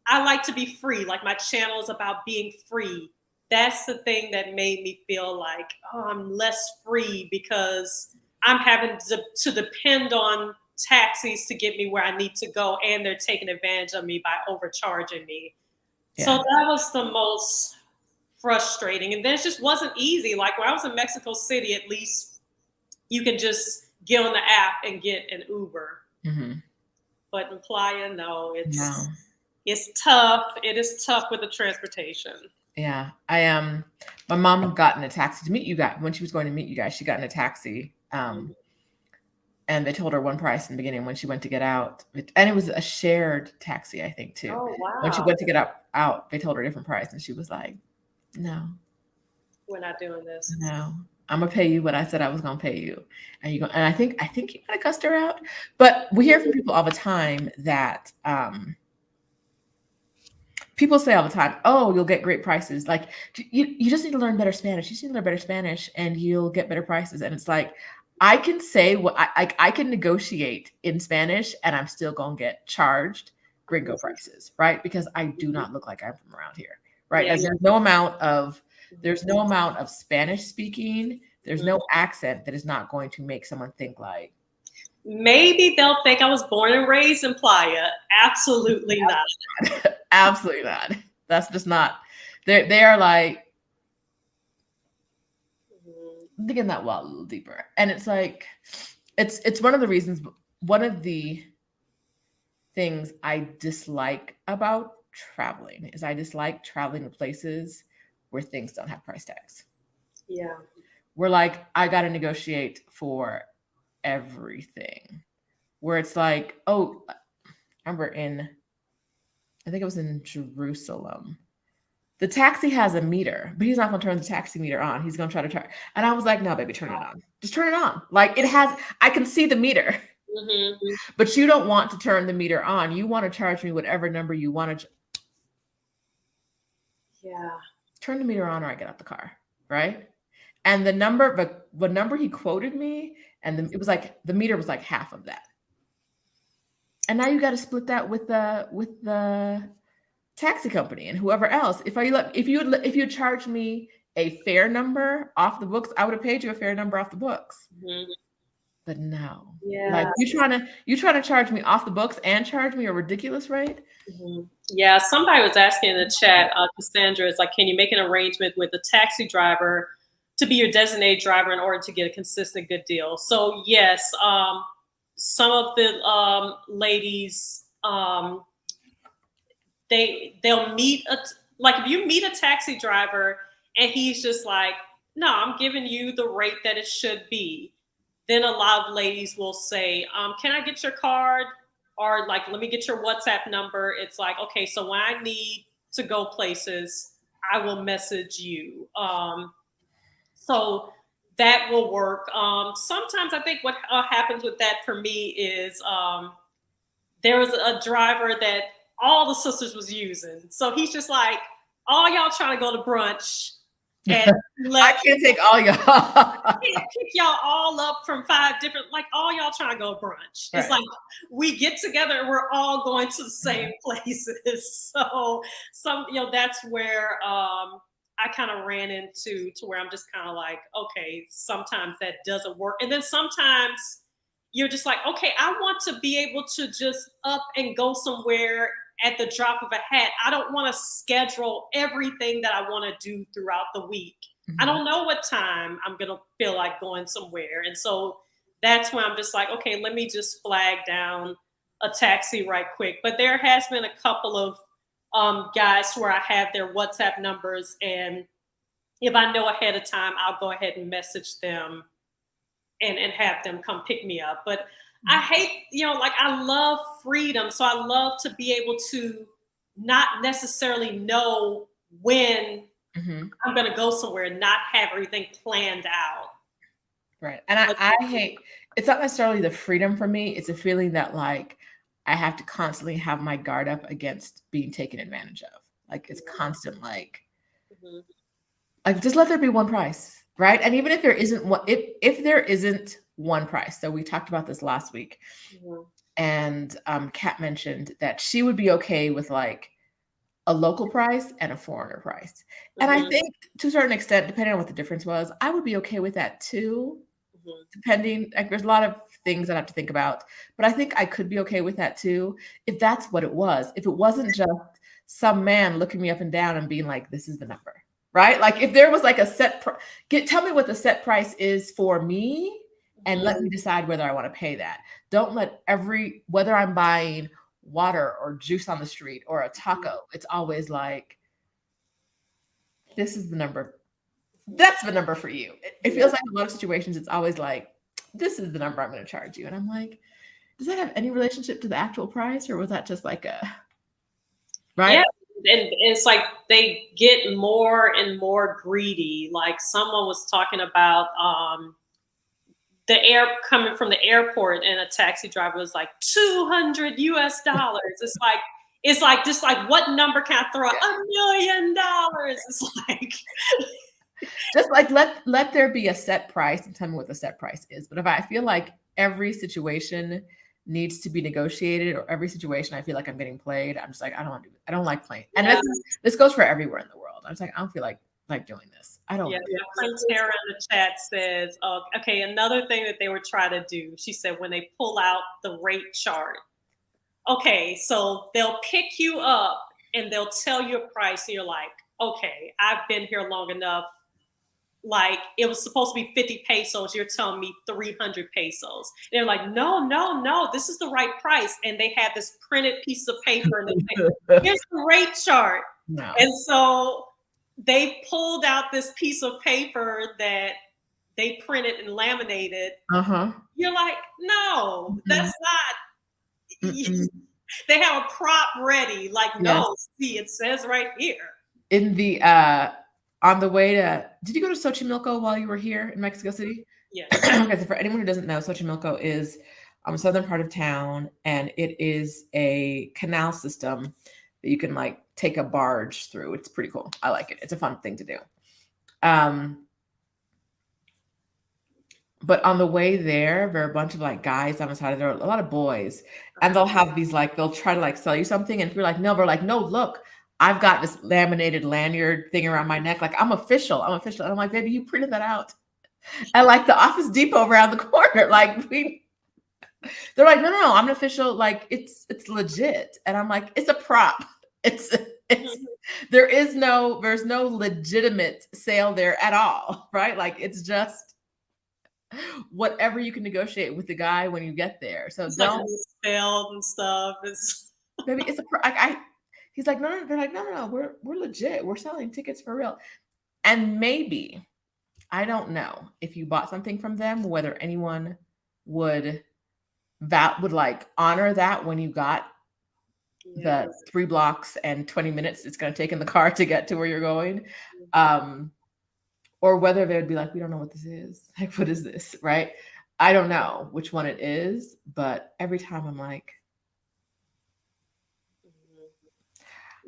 I like to be free. Like my channel is about being free. That's the thing that made me feel like, oh, I'm less free because I'm having to depend on taxis to get me where I need to go, and they're taking advantage of me by overcharging me. So Yeah. that was the most frustrating. And then it just wasn't easy. Like when I was in Mexico City, at least you can just get on the app and get an Uber. Mm-hmm. But in Playa, no, No. it's tough. It is tough with the transportation. Yeah. My mom got in a taxi to meet you guys. When she was going to meet you guys, she got in a taxi. And they told her one price in the beginning when she went to get out. And it was a shared taxi, I think, too. Oh, wow. When she went to get out, they told her a different price. And she was like, no. We're not doing this. No. I'm gonna pay you what I said I was gonna pay you. And I think you might have cussed her out. But we hear from people all the time that people say all the time, oh, you'll get great prices. Like you just need to learn better Spanish. You just need to learn better Spanish and you'll get better prices. And it's like, I can say what I can negotiate in Spanish and I'm still gonna get charged gringo prices, right? Because I do not look like I'm from around here, right? As there's no amount of Spanish speaking, there's no accent that is not going to make someone think like, maybe they'll think I was born and raised in Playa. Absolutely not. Absolutely not. That's just not. They are like digging that well a little deeper, and it's like it's one of the reasons. One of the things I dislike about traveling is I dislike traveling to places where things don't have price tags. Yeah, we're like, I got to negotiate for everything. Where it's like, oh, I remember I think it was in Jerusalem. The taxi has a meter, but he's not going to turn the taxi meter on. He's going to try to turn. And I was like, no, baby, turn it on. Just turn it on. Like I can see the meter, but you don't want to turn the meter on. You want to charge me whatever number you want to. Yeah. Turn the meter on or I get out the car. Right. And the number, but what number he quoted me, and it was like, the meter was like half of that. And now you got to split that with the taxi company and whoever else. If you charge me a fair number off the books, I would have paid you a fair number off the books. But no, like you trying to charge me off the books and charge me a ridiculous rate. Yeah, somebody was asking in the chat, Cassandra, is like, can you make an arrangement with the taxi driver to be your designated driver in order to get a consistent good deal? So yes, some of the ladies, they'll meet like if you meet a taxi driver and he's just like, no, I'm giving you the rate that it should be. Then a lot of ladies will say, can I get your card? Or like, let me get your WhatsApp number. It's like, okay, so when I need to go places, I will message you. So that will work. Sometimes I think what happens with that for me is there was a driver that all the sisters was using. So he's just like, all y'all trying to go to brunch. And I can't take all y'all. I can't pick y'all all up from 5 different, like all y'all trying to go to brunch. Right. It's like we get together and we're all going to the same places. So that's where I kind of ran into where I'm just kind of like, okay, sometimes that doesn't work. And then sometimes you're just like, okay, I want to be able to just up and go somewhere at the drop of a hat. I don't want to schedule everything that I want to do throughout the week. I don't know what time I'm going to feel like going somewhere. And so that's when I'm just like, okay, let me just flag down a taxi right quick. But there has been a couple of guys where I have their WhatsApp numbers. And if I know ahead of time, I'll go ahead and message them and have them come pick me up. But I hate, like I love freedom. So I love to be able to not necessarily know when I'm going to go somewhere and not have everything planned out. Right. And I hate, it's not necessarily the freedom for me. It's a feeling that like I have to constantly have my guard up against being taken advantage of. Like it's constant like just let there be one price. Right. And even if there isn't one, if there isn't one price. So we talked about this last week. And Kat mentioned that she would be okay with like a local price and a foreigner price. And I think to a certain extent, depending on what the difference was, I would be okay with that too. Depending, like there's a lot of things I have to think about, but I think I could be okay with that too if that's what it was. If it wasn't just some man looking me up and down and being like, "This is the number," right? Like if there was like a set, tell me what the set price is for me, and let me decide whether I want to pay that. Don't let whether I'm buying water or juice on the street or a taco, it's always like, this is the number. That's the number for you. It feels like in a lot of situations, it's always like, this is the number I'm going to charge you. And I'm like, does that have any relationship to the actual price? Or was that just like right? Yeah. And it's like they get more and more greedy. Like someone was talking about coming from the airport and a taxi driver was like $200 US. It's like just like what number can I throw? $1 million. It's like just like let there be a set price and tell me what the set price is. But if I feel like every situation needs to be negotiated or every situation I feel like I'm getting played, I'm just like, I don't like playing. And this goes for everywhere in the world. I'm just like, I don't feel like doing this. I don't. Yeah, friend Tara in the chat says, oh, okay, another thing that they were trying to do, she said when they pull out the rate chart. Okay, so they'll pick you up and they'll tell you a price and you're like, okay, I've been here long enough. Like it was supposed to be 50 pesos. You're telling me 300 pesos. They're like, no, this is the right price. And they had this printed piece of paper and they say, here's the rate chart. No. And so they pulled out this piece of paper that they printed and laminated. You're like, no, that's not. They have a prop ready. Like, no, see, it says right here. In the on the way to, did you go to Xochimilco while you were here in Mexico City? Yes. Okay, so for anyone who doesn't know, Xochimilco is southern part of town, and it is a canal system that you can like take a barge through. It's pretty cool. I like it. It's a fun thing to do. But on the way there are a bunch of like guys on the side of the road, a lot of boys, and they'll have these like, they'll try to like sell you something, and if you're like, no, they're like, no, look, I've got this laminated lanyard thing around my neck. Like, I'm official. And I'm like, baby, you printed that out at like the Office Depot around the corner. Like they're like, no, I'm an official. Like it's legit. And I'm like, it's a prop. There's no legitimate sale there at all. Right. Like it's just whatever you can negotiate with the guy when you get there. So don't spelled and stuff. Maybe it's he's like, no, they're like, no, we're legit. We're selling tickets for real. And maybe, I don't know if you bought something from them, whether anyone would like honor that when you got the 3 blocks and 20 minutes it's going to take in the car to get to where you're going. Or whether they would be like, we don't know what this is. Like, what is this? Right. I don't know which one it is, but every time I'm like,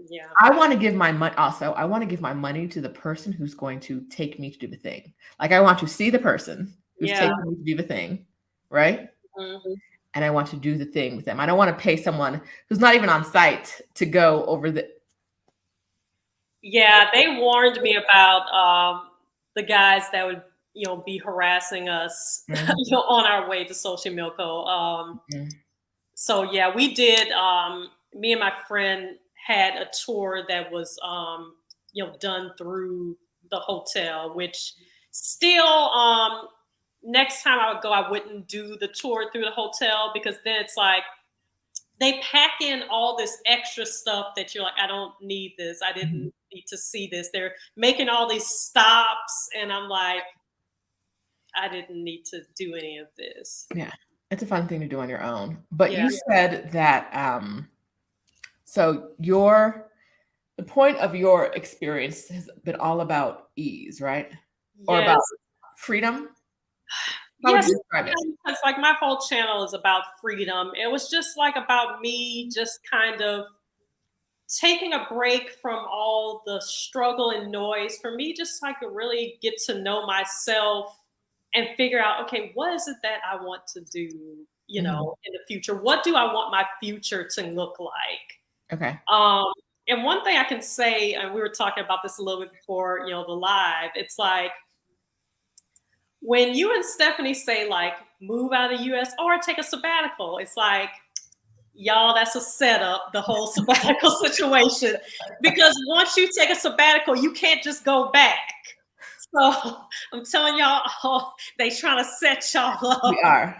yeah, I want to give my money. Also, I want to give my money to the person who's going to take me to do the thing. Like, I want to see the person who's taking me to do the thing, right? And I want to do the thing with them. I don't want to pay someone who's not even on site to go over the. Yeah, they warned me about the guys that would, be harassing us, on our way to Xochimilco. So yeah, we did. Me and my friend had a tour that was, done through the hotel, which still, next time I would go, I wouldn't do the tour through the hotel because then it's like they pack in all this extra stuff that you're like, I don't need this. I didn't need to see this. They're making all these stops, and I'm like, I didn't need to do any of this. Yeah, it's a fun thing to do on your own. But you said that so the point of your experience has been all about ease, right? Or about freedom? How would Yes, you describe it? because like my whole channel is about freedom. It was just like about me just kind of taking a break from all the struggle and noise for me, just so I could really get to know myself and figure out, okay, what is it that I want to do, in the future? What do I want my future to look like? Okay. And one thing I can say, and we were talking about this a little bit before, the live, it's like when you and Stephanie say like move out of the US or take a sabbatical, it's like, y'all, that's a setup, the whole sabbatical situation. Because once you take a sabbatical, you can't just go back. So I'm telling y'all, they trying to set y'all up.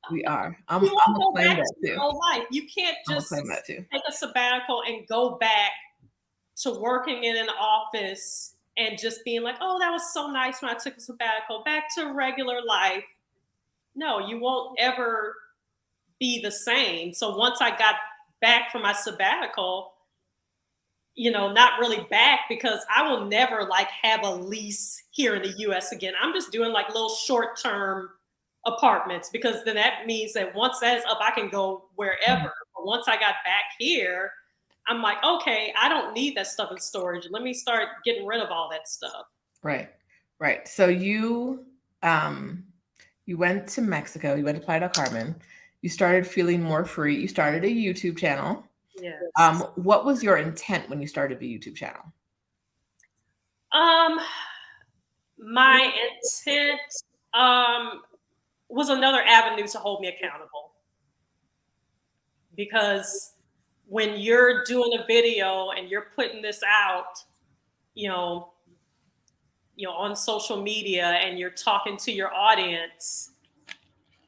We are. I'm You won't gonna go claim back that to your too. old life. You can't I'm gonna just claim that too. take a sabbatical and go back to working in an office and just being like, oh, that was so nice when I took a sabbatical, back to regular life. No, you won't ever be the same. So once I got back from my sabbatical, not really back because I will never like have a lease here in the US again. I'm just doing like little short term apartments because then that means that once that's up, I can go wherever. But once I got back here, I'm like, okay, I don't need that stuff in storage. Let me start getting rid of all that stuff. Right. Right. So you went to Mexico, you went to Playa del Carmen, you started feeling more free, you started a YouTube channel. Yes. What was your intent when you started the YouTube channel? My intent was another avenue to hold me accountable. Because when you're doing a video and you're putting this out, on social media and you're talking to your audience,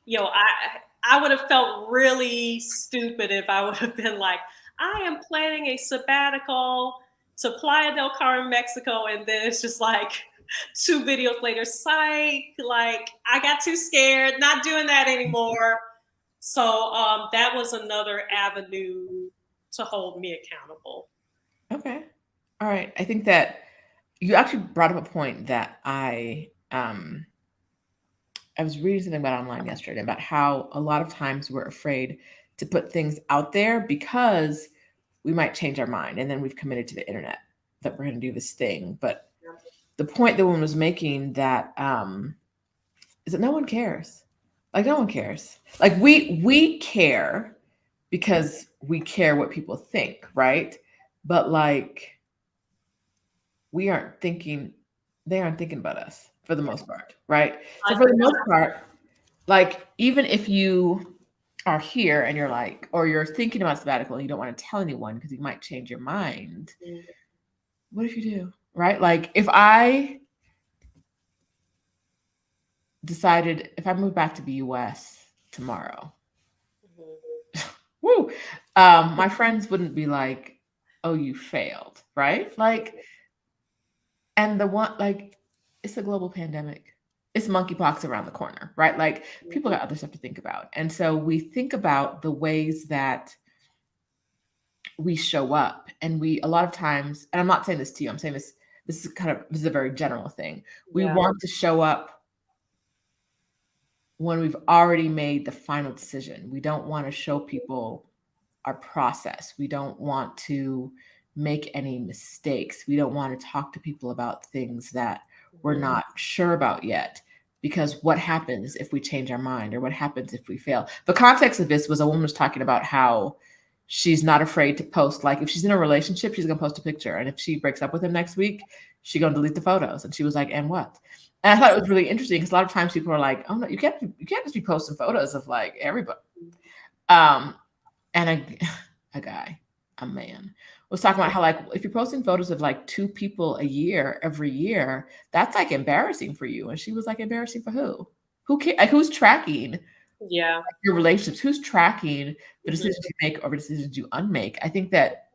I would have felt really stupid if I would have been like, I am planning a sabbatical to Playa del Carmen, Mexico, and then it's just like 2 videos later, psych, like I got too scared, not doing that anymore. So that was another avenue to hold me accountable. Okay. All right. I think that you actually brought up a point that I was reading something about online yesterday about how a lot of times we're afraid to put things out there because we might change our mind and then we've committed to the internet that we're going to do this thing. But the point the woman was making that is that no one cares. Like no one cares. Like we care because we care what people think, right? But like they aren't thinking about us for the most part, right? So for the most part, like even if you are here and you're like, or you're thinking about sabbatical and you don't want to tell anyone because you might change your mind. What if you do? Right? Like if I decided if I moved back to the US tomorrow, woo, my friends wouldn't be like, oh, you failed, right? Like, and the one, like, it's a global pandemic. It's monkeypox around the corner, right? Like, people got other stuff to think about. And so we think about the ways that we show up. And we, a lot of times, and I'm not saying this to you, I'm saying this is a very general thing. We want to show up when we've already made the final decision. We don't want to show people our process. We don't want to make any mistakes. We don't want to talk to people about things that we're not sure about yet. Because what happens if we change our mind, or what happens if we fail? The context of this was a woman was talking about how she's not afraid to post. Like if she's in a relationship, she's gonna post a picture, and if she breaks up with him next week, she's gonna delete the photos. And she was like, "And what?" And I thought it was really interesting because a lot of times people are like, "Oh no, you can't just be posting photos of like everybody." And a man, was talking about how like if you're posting photos of like 2 people a year every year, that's like embarrassing for you. And she was like, embarrassing for who? Like, who's tracking your relationships? Who's tracking the decisions you make or the decisions you unmake? I think that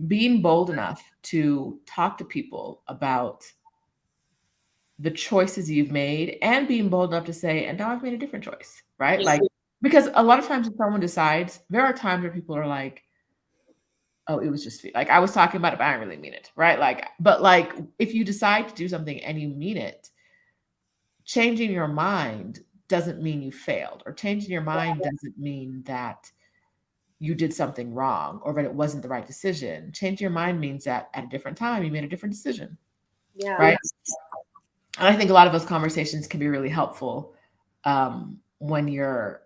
being bold enough to talk to people about the choices you've made and being bold enough to say, and now I've made a different choice, right? Like, because a lot of times when someone decides, there are times where people are like, oh, it was just like I was talking about it, but I don't really mean it, right? Like, but like if you decide to do something and you mean it, changing your mind doesn't mean you failed, or changing your mind doesn't mean that you did something wrong or that it wasn't the right decision. Changing your mind means that at a different time you made a different decision. Yeah. Right. And I think a lot of those conversations can be really helpful when you're,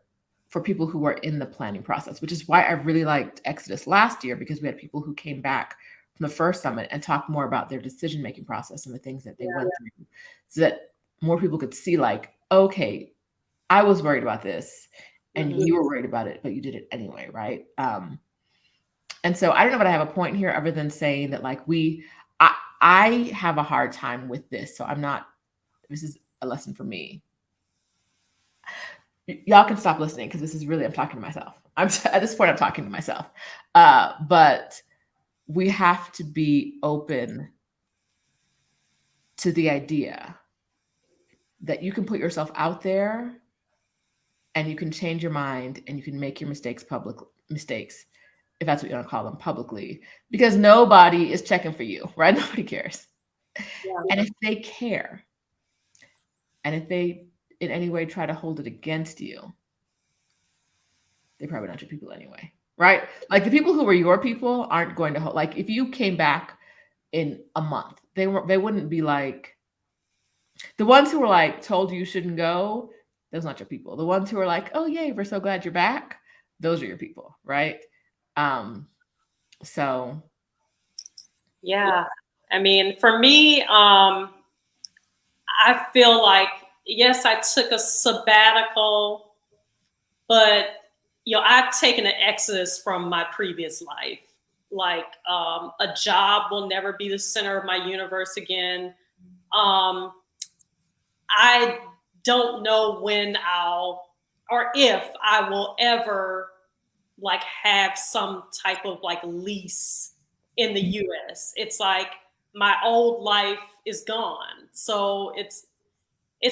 for people who are in the planning process, which is why I really liked Exodus last year, because we had people who came back from the first summit and talked more about their decision-making process and the things that they went through, so that more people could see, like, okay, I was worried about this and you were worried about it, but you did it anyway, right? And so I don't know if I have a point here other than saying that, like, I have a hard time with this. So this is a lesson for me. Y'all can stop listening because this is really, I'm talking to myself. At this point, I'm talking to myself. But we have to be open to the idea that you can put yourself out there and you can change your mind and you can make your mistakes, if that's what you want to call them, publicly, because nobody is checking for you, right? Nobody cares. Yeah. And if they care, and if they in any way try to hold it against you, they probably not your people anyway, right? Like, the people who were your people aren't going to hold, like, if you came back in a month, they wouldn't be like, the ones who were like, told you shouldn't go, those are not your people. The ones who are like, oh yay, we're so glad you're back, those are your people, right? So yeah, I mean, for me, I feel like, yes, I took a sabbatical, but I've taken an exodus from my previous life. Like, a job will never be the center of my universe again. I don't know when or if I will ever, like, have some type of, like, lease in the US. It's like my old life is gone. So it's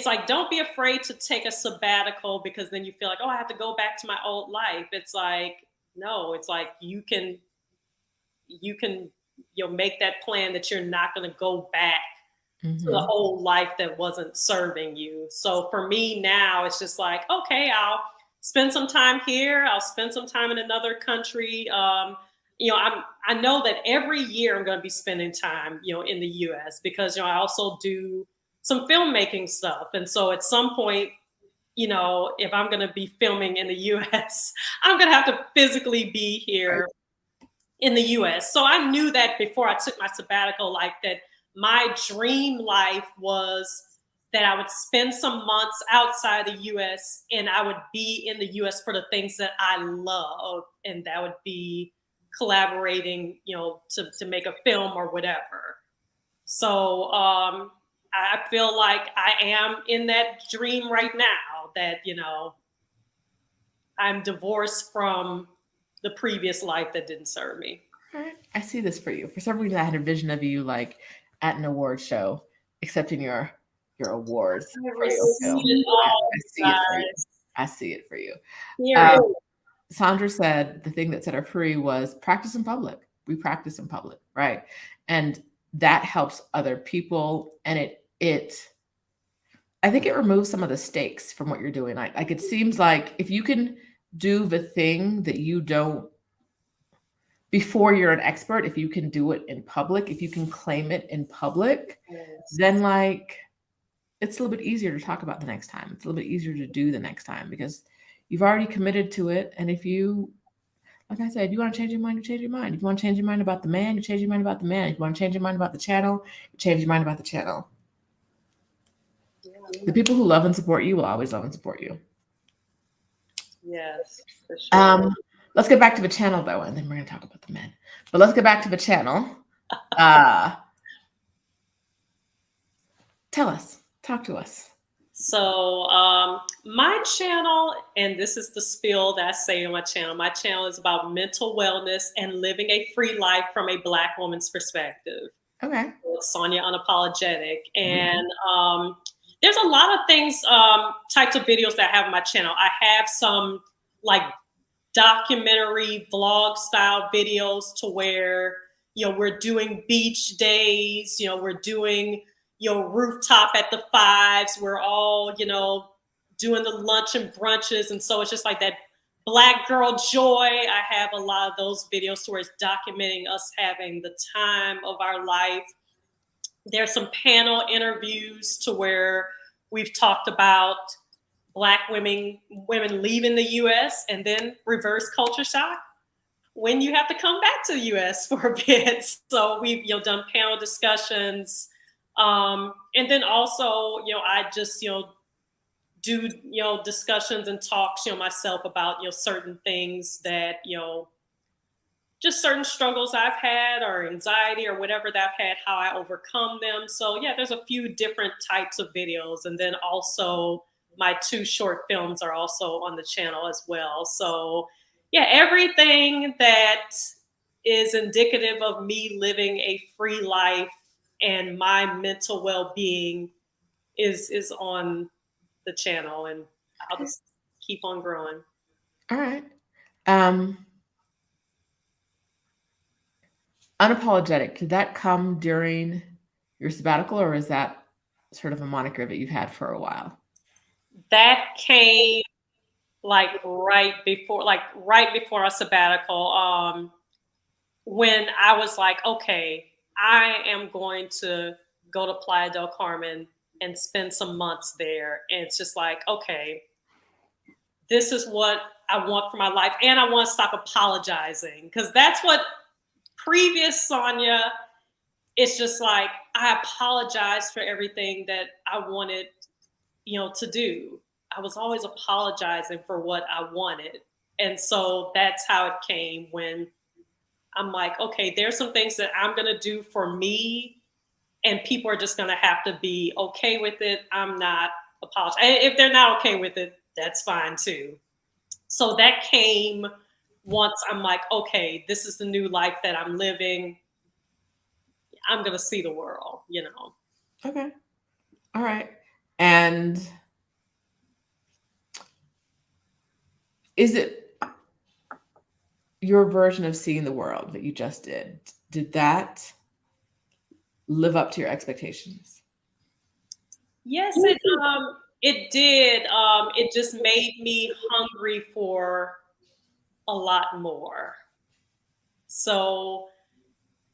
like, don't be afraid to take a sabbatical, because then you feel like, oh, I have to go back to my old life. It's like, no, it's like you can make that plan that you're not going to go back to the old life that wasn't serving you. So for me now, it's just like, okay, I'll spend some time here. I'll spend some time in another country. I know that every year I'm going to be spending time, in the US, because, I also do some filmmaking stuff. And so at some point, if I'm going to be filming in the US, I'm going to have to physically be here in the US. So I knew that before I took my sabbatical, like, that my dream life was that I would spend some months outside the US and I would be in the US for the things that I love. And that would be collaborating, to make a film or whatever. So I feel like I am in that dream right now, that, I'm divorced from the previous life that didn't serve me. I see this for you. For some reason, I had a vision of you, like, at an award show, accepting your awards. I see it for you. Sandra said the thing that set her free was practice in public. We practice in public, right? And that helps other people. And I think it removes some of the stakes from what you're doing. Like, it seems like if you can do the thing that you don't, before you're an expert, if you can do it in public, if you can claim it in public, then, like, it's a little bit easier to talk about the next time. It's a little bit easier to do the next time because you've already committed to it. And if you, like I said, if you want to change your mind, you change your mind. If you want to change your mind about the man, you change your mind about the man. If you want to change your mind about the channel, you change your mind about the channel. The people who love and support you will always love and support you. Yes, for sure. Let's get back to the channel, though, and then we're going to talk about the men. But let's get back to the channel. Tell us. Talk to us. So my channel, and this is the spiel that I say on my channel is about mental wellness and living a free life from a Black woman's perspective. Okay. It's Sonja Unapologetic. And there's a lot of things, types of videos that I have on my channel. I have some, like, documentary vlog style videos to where, we're doing beach days, we're doing, rooftop at the Fives. We're all, doing the lunch and brunches. And so it's just like that Black girl joy. I have a lot of those videos where it's documenting us having the time of our life. There's some panel interviews to where we've talked about Black women leaving the US and then reverse culture shock when you have to come back to the US for a bit. So we've done panel discussions. And then also, I just, do, discussions and talks, myself about, certain things that, just certain struggles I've had or anxiety or whatever that I've had, how I overcome them. So yeah, there's a few different types of videos. And then also my 2 short films are also on the channel as well. So yeah, everything that is indicative of me living a free life and my mental well-being is on the channel, and I'll just keep on growing. All right. Unapologetic, did that come during your sabbatical, or is that sort of a moniker that you've had for a while? That came right before our sabbatical, when I was like, okay, I am going to go to Playa del Carmen and spend some months there. And it's just like, okay, this is what I want for my life. And I want to stop apologizing, because that's what previous Sonja, it's just like, I apologize for everything that I wanted, to do. I was always apologizing for what I wanted. And so that's how it came, when I'm like, okay, there's some things that I'm going to do for me, and people are just going to have to be okay with it. I'm not apologizing. If they're not okay with it, that's fine too. So that came once I'm like, okay, this is the new life that I'm living. I'm going to see the world, Okay. All right. And is it your version of seeing the world that you just did? Did that live up to your expectations? Yes, it did. It just made me hungry for a lot more. So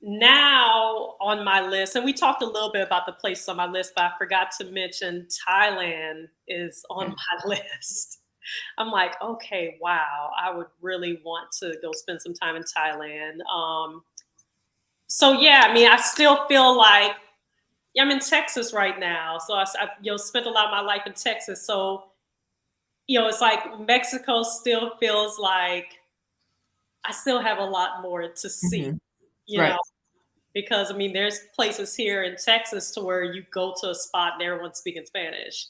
now on my list, and we talked a little bit about the places on my list, but I forgot to mention Thailand is on my list. I'm like, okay, wow, I would really want to go spend some time in Thailand. So yeah, I mean, I still feel like I'm in Texas right now. So I spent a lot of my life in Texas. So, it's like Mexico still feels like I still have a lot more to see, Mm-hmm. Right. because I mean, there's places here in Texas to where you go to a spot and everyone's speaking Spanish,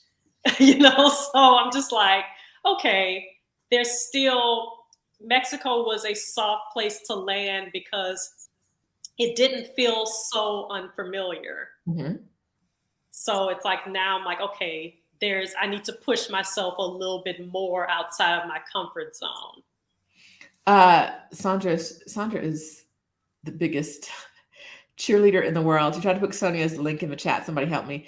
so I'm just like, okay, there's still, Mexico was a soft place to land because it didn't feel so unfamiliar. Mm-hmm. So it's like, now I'm like, okay, I need to push myself a little bit more outside of my comfort zone. Sonja is the biggest cheerleader in the world. You tried to put Sonia's link in the chat. Somebody help me.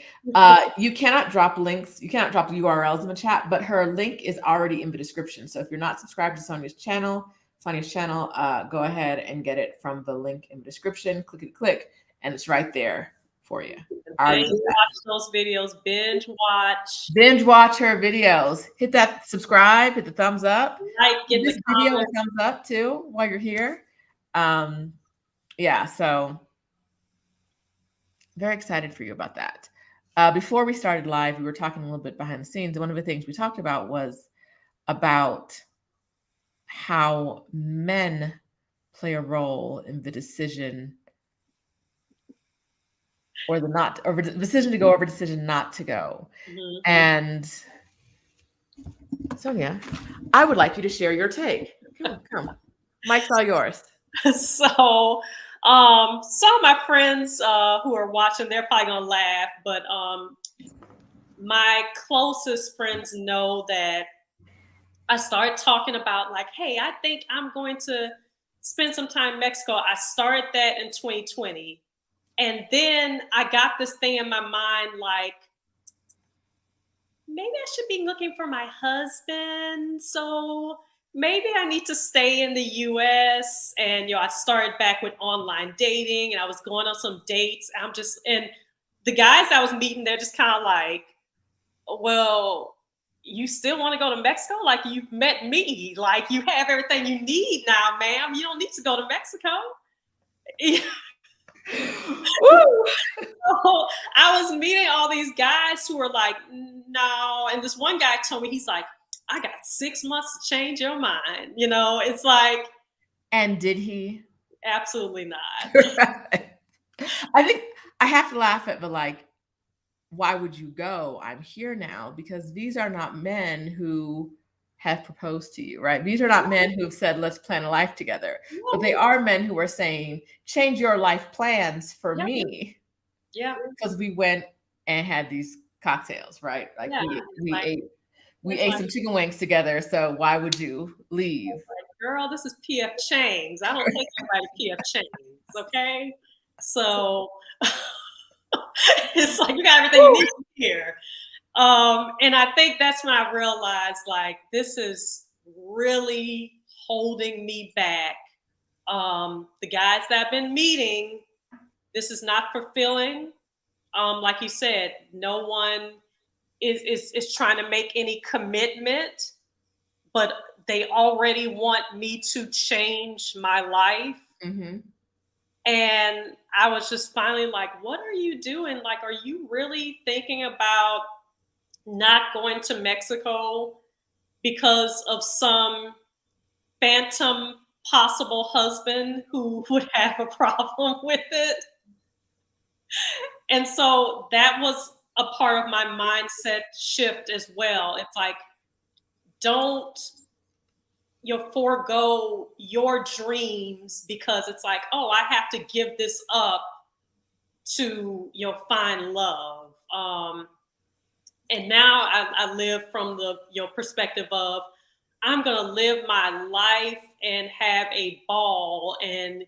You cannot drop links. You cannot drop URLs in the chat, but her link is already in the description. So if you're not subscribed to Sonja's channel, go ahead and get it from the link in the description. Click, and it's right there for you. Binge watch those videos. Binge watch her videos. Hit that subscribe. Hit the thumbs up. Give this video a thumbs up too while you're here. Yeah. So very excited for you about that. Before we started live, we were talking a little bit behind the scenes. One of the things we talked about was about how men play a role in the decision or the decision to go over decision not to go. Mm-hmm. And Sonja, I would like you to share your take. Come. Mike's all yours. So some of my friends who are watching, they're probably gonna laugh, but my closest friends know that I started talking about like, hey, I think I'm going to spend some time in Mexico. I started that in 2020. And then I got this thing in my mind, like, maybe I should be looking for my husband. So maybe I need to stay in the US. And, I started back with online dating and I was going on some dates. And the guys I was meeting, they're just kind of like, well, you still want to go to Mexico? Like, you've met me. Like, you have everything you need now, ma'am. You don't need to go to Mexico. Woo! So I was meeting all these guys who were like, no. And this one guy told me, he's like, I got 6 months to change your mind. It's like. And did he? Absolutely not. I think I have to laugh at, but like, why would you go? I'm here now, because these are not men who have proposed to you, right? These are not men who have said, let's plan a life together. But they are men who are saying, change your life plans for me. Yeah. Because we went and had these cocktails, right? Like, we ate some chicken wings together. So why would you leave? Like, girl, this is PF Chang's. I don't take anybody PF Chang's, okay? So it's like, you got everything you need here. And I think that's when I realized, like, this is really holding me back. The guys that I've been meeting, this is not fulfilling. Like you said, no one is trying to make any commitment, but they already want me to change my life. Mm-hmm. And I was just finally like, what are you doing? Like, are you really thinking about not going to Mexico because of some phantom possible husband who would have a problem with it? And so that was a part of my mindset shift as well. It's like, don't forego your dreams because it's like, oh, I have to give this up to find love. And now I live from the perspective of, I'm gonna live my life and have a ball. And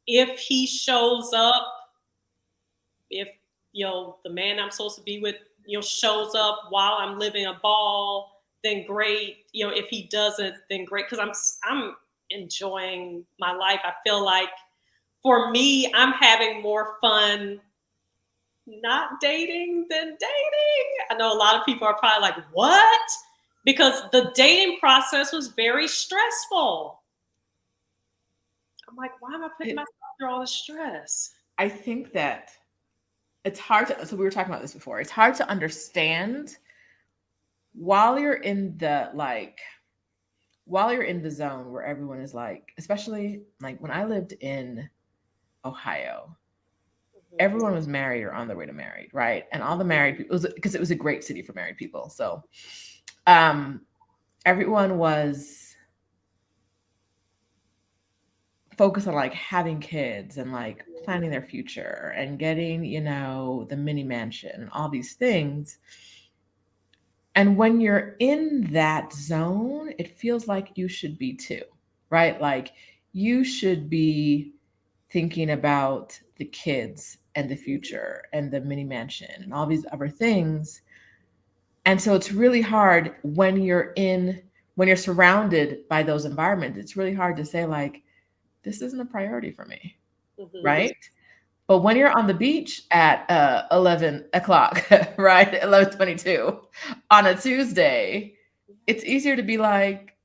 if he shows up, if the man I'm supposed to be with shows up while I'm living a ball, then great. If he doesn't, then great, because I'm enjoying my life. I feel like for me, I'm having more fun not dating than dating. I know a lot of people are probably like, what? Because the dating process was very stressful. I'm like, why am I putting myself through all this stress? I think that it's hard to, so we were talking about this before. It's hard to understand while you're in the zone where everyone is like, especially like when I lived in Ohio, everyone was married or on their way to married, right? And all the married people, because it was a great city for married people. So everyone was focused on like having kids and like planning their future and getting, the mini mansion and all these things. And when you're in that zone, it feels like you should be too, right? Like you should be thinking about the kids and the future and the mini mansion and all these other things. And so it's really hard when you're surrounded by those environments, it's really hard to say like, this isn't a priority for me, right? But when you're on the beach at 11 o'clock, right, 11:22 on a Tuesday, it's easier to be like,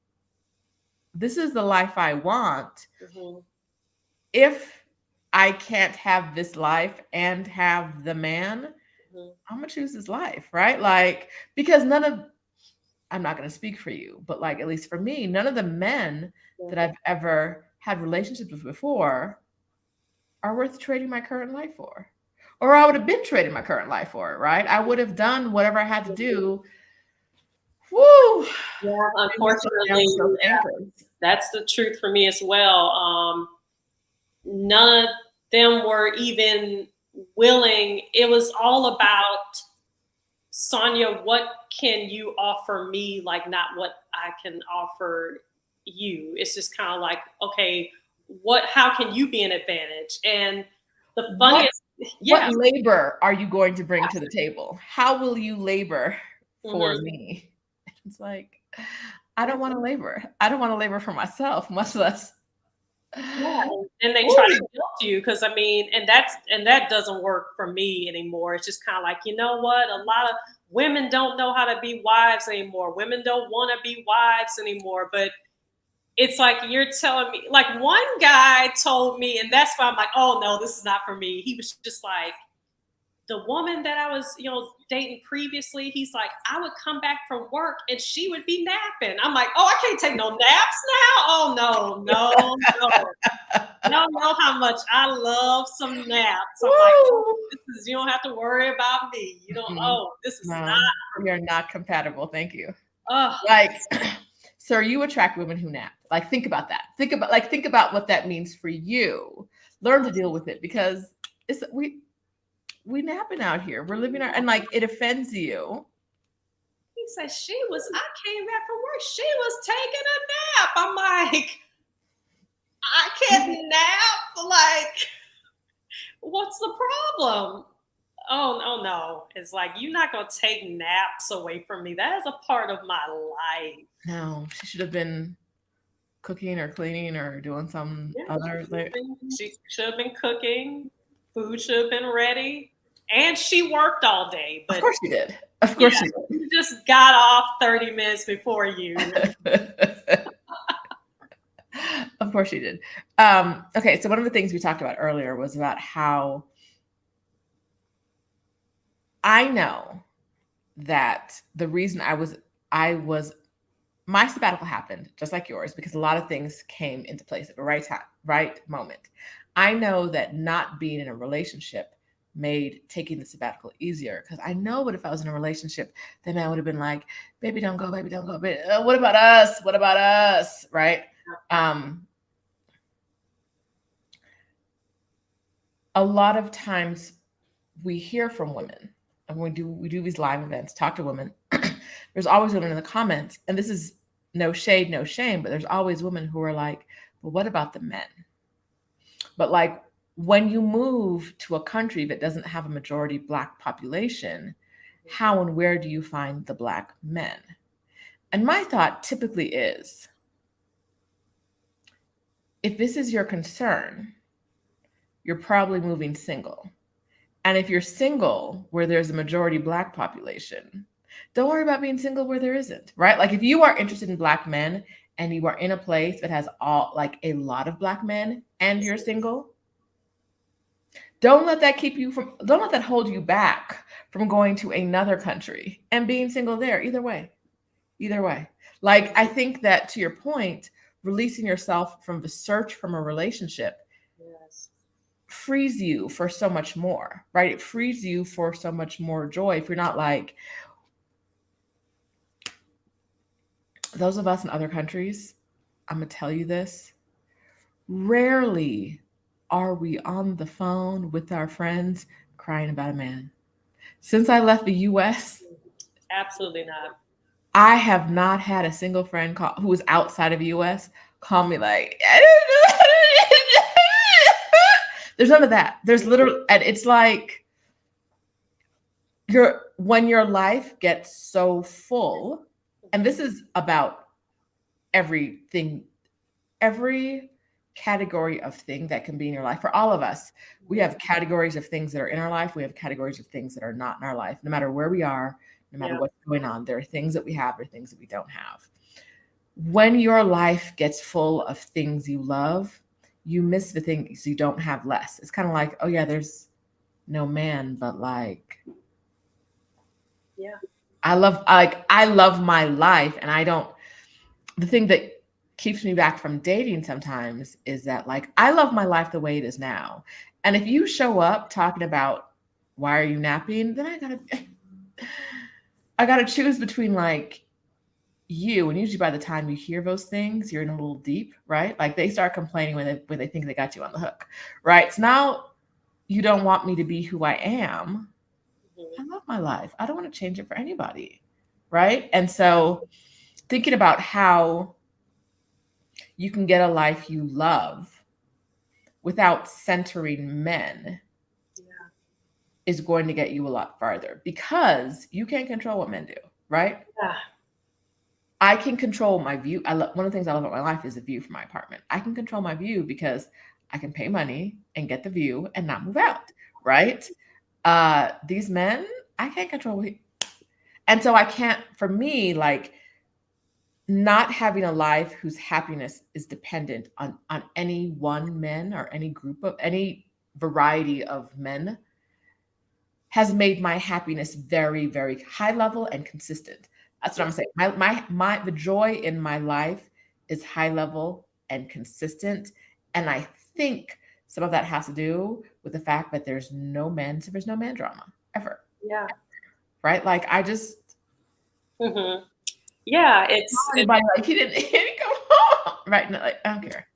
this is the life I want. If I can't have this life and have the man, I'm gonna choose this life, right? Like, because I'm not gonna speak for you, but like, at least for me, none of the men that I've ever had relationships with before are worth trading my current life for. Or I would have been trading my current life for it, right? I would have done whatever I had to do. Woo! Yeah, unfortunately, that's the truth for me as well. None of them were even willing. It was all about, Sonja, what can you offer me? Like, not what I can offer you. It's just kind of like, okay, how can you be an advantage? And the funniest Yeah. What labor are you going to bring to the table? How will you labor for Mm-hmm. me? It's like, I don't want to labor. I don't want to labor for myself, much less. Yeah, and they try to Ooh. guilt you because I mean, and that doesn't work for me anymore. It's just kind of like, you know what? A lot of women don't know how to be wives anymore. Women don't want to be wives anymore. But it's like you're telling me, like one guy told me, and that's why I'm like, oh no, this is not for me. He was just like, the woman that I was, dating previously, he's like, I would come back from work and she would be napping. I'm like, oh, I can't take no naps now. Oh no, no, no. Y'all know how much I love some naps. I'm like, oh, Woo. you don't have to worry about me. You don't, Mm-mm. oh, this is not No, for we me. are not compatible. Thank you. Oh, Like, so you attract women who nap. Like, think about that. Think about what that means for you. Learn to deal with it because we napping out here. We're living our, and like it offends you. he said I came back from work. She was taking a nap. I'm like, I can't nap. Like, what's the problem? Oh no. It's like you're not gonna take naps away from me. That is a part of my life. No, she should have been cooking or cleaning or doing some Yeah, other like. she should have been cooking. Food should have been ready. And she worked all day, Of but course she did. Of yeah, course she she just got off 30 minutes before you. did. Of course she did. Okay, so one of the things we talked about earlier was about how I know that the reason I was my sabbatical happened just like yours because a lot of things came into place at the right time, right moment. I know that not being in a relationship made taking the sabbatical easier because I know what if I was in a relationship, then I would have been like, baby, don't go, baby, don't go. Baby. What about us? What about us? Right? A lot of times we hear from women and we do these live events, talk to women. There's always women in the comments, and this is no shade, no shame, but there's always women who are like, well, what about the men? But like when you move to a country that doesn't have a majority Black population, how and where do you find the Black men? And my thought typically is, if this is your concern, you're probably moving single. And if you're single where there's a majority Black population, don't worry about being single where there isn't, right? Like if you are interested in Black men and you are in a place that has a lot of Black men and you're single, don't let that hold you back from going to another country and being single there. Either way. Like I think that to your point, releasing yourself from the search from a relationship Yes. frees you for so much more, right? It frees you for so much more joy. If you're not like those of us in other countries, I'm gonna tell you this, rarely are we on the phone with our friends crying about a man. Since I left the US, Absolutely not. I have not had a single friend who was outside of the US call me like, there's none of that. There's literally, and it's like when your life gets so full, and this is about everything, every category of thing that can be in your life. For all of us, we have categories of things that are in our life. We have categories of things that are not in our life. No matter where we are, no matter what's going on, there are things that we have or things that we don't have. When your life gets full of things you love, you miss the things you don't have less. It's kind of like, oh yeah, there's no man, but like, Yeah. I love my life, and I don't. The thing that keeps me back from dating sometimes is that like I love my life the way it is now, and if you show up talking about why are you napping, then I gotta choose between like you, and usually by the time you hear those things, you're in a little deep, right? Like they start complaining when they think they got you on the hook, right? So now you don't want me to be who I am. I love my life. I don't want to change it for anybody, right? And so thinking about how you can get a life you love without centering men is going to get you a lot farther, because you can't control what men do, right? Yeah. I can control my view. One of the things I love about my life is the view from my apartment. I can control my view because I can pay money and get the view and not move out, right? These men, I can't control. And so I can't, for me, like, not having a life whose happiness is dependent on any one man or any group of any variety of men has made my happiness very, very high level and consistent. That's what I'm saying. The joy in my life is high level and consistent. And I think some of that has to do with the fact that there's no man drama ever. Yeah. Right? Like, I just Mm-hmm. Yeah, everybody like he didn't come home. Right. No, like, I don't care.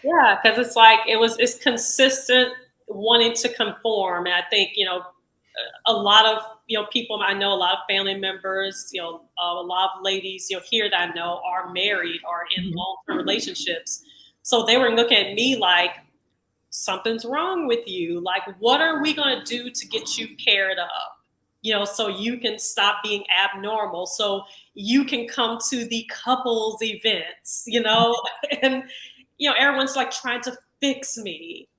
Yeah, because it's like it's consistent wanting to conform, and I think a lot of people I know, a lot of family members, a lot of ladies here that I know are married or in long-term relationships, so they were looking at me like something's wrong with you. Like, what are we going to do to get you paired up? So you can stop being abnormal, so you can come to the couples events, and everyone's like trying to fix me.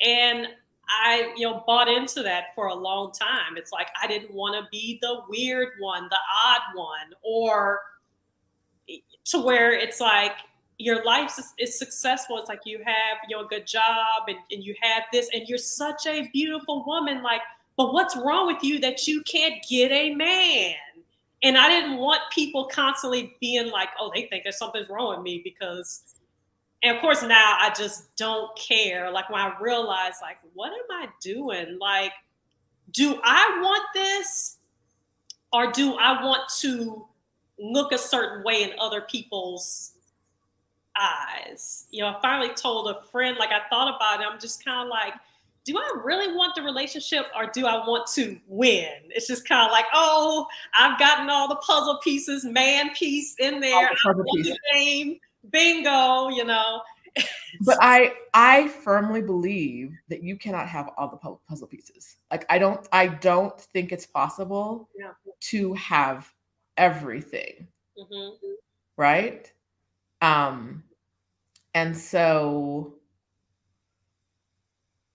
And I, bought into that for a long time. It's like I didn't want to be the weird one, the odd one, or to where it's like your life is successful. It's like you have a good job, and you have this, and you're such a beautiful woman. Like, but what's wrong with you that you can't get a man? And I didn't want people constantly being like, oh, they think there's something's wrong with me because. And of course, now I just don't care. Like, when I realize, like, what am I doing? Like, do I want this, or do I want to look a certain way in other people's eyes? I finally told a friend, like, I thought about it. I'm just kind of like, do I really want the relationship, or do I want to win? It's just kind of like, oh, I've gotten all the puzzle pieces, man piece in there. I won the game. Bingo, But I firmly believe that you cannot have all the puzzle pieces. Like, I don't think it's possible to have everything. Mm-hmm. Right? And so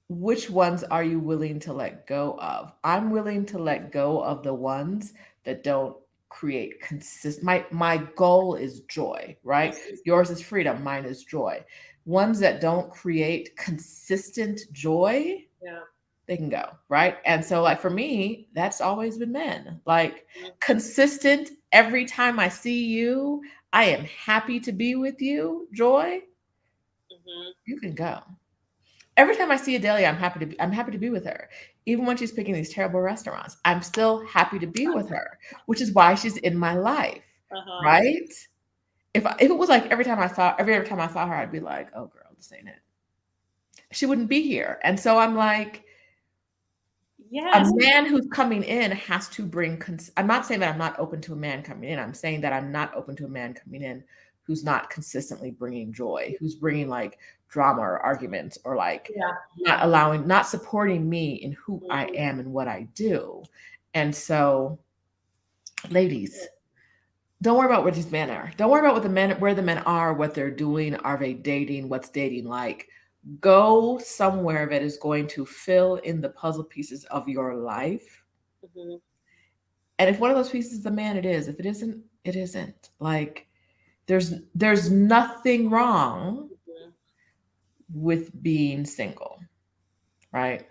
which ones are you willing to let go of? I'm willing to let go of the ones that don't create consistent. My goal is joy, right? Yours is freedom, mine is joy. Ones that don't create consistent joy, they can go, right? And so, like, for me, that's always been men. Like, consistent, every time I see you, I am happy to be with you, joy. You can go. Every time I see Adelia, I'm happy to be with her. Even when she's picking these terrible restaurants, I'm still happy to be with her, which is why she's in my life, right? If it was like every time I saw her, I'd be like, oh girl, this ain't it. She wouldn't be here. And so I'm like, a man who's coming in has to bring. I'm not saying that I'm not open to a man coming in. I'm saying that I'm not open to a man coming in who's not consistently bringing joy, who's bringing like drama or arguments, or like not supporting me in who I am and what I do. And so, ladies, don't worry about where these men are. Don't worry about where the men are, what they're doing. Are they dating? What's dating like? Go somewhere that is going to fill in the puzzle pieces of your life. And if one of those pieces is a man, it is. If it isn't, it isn't. Like, there's nothing wrong with being single, right?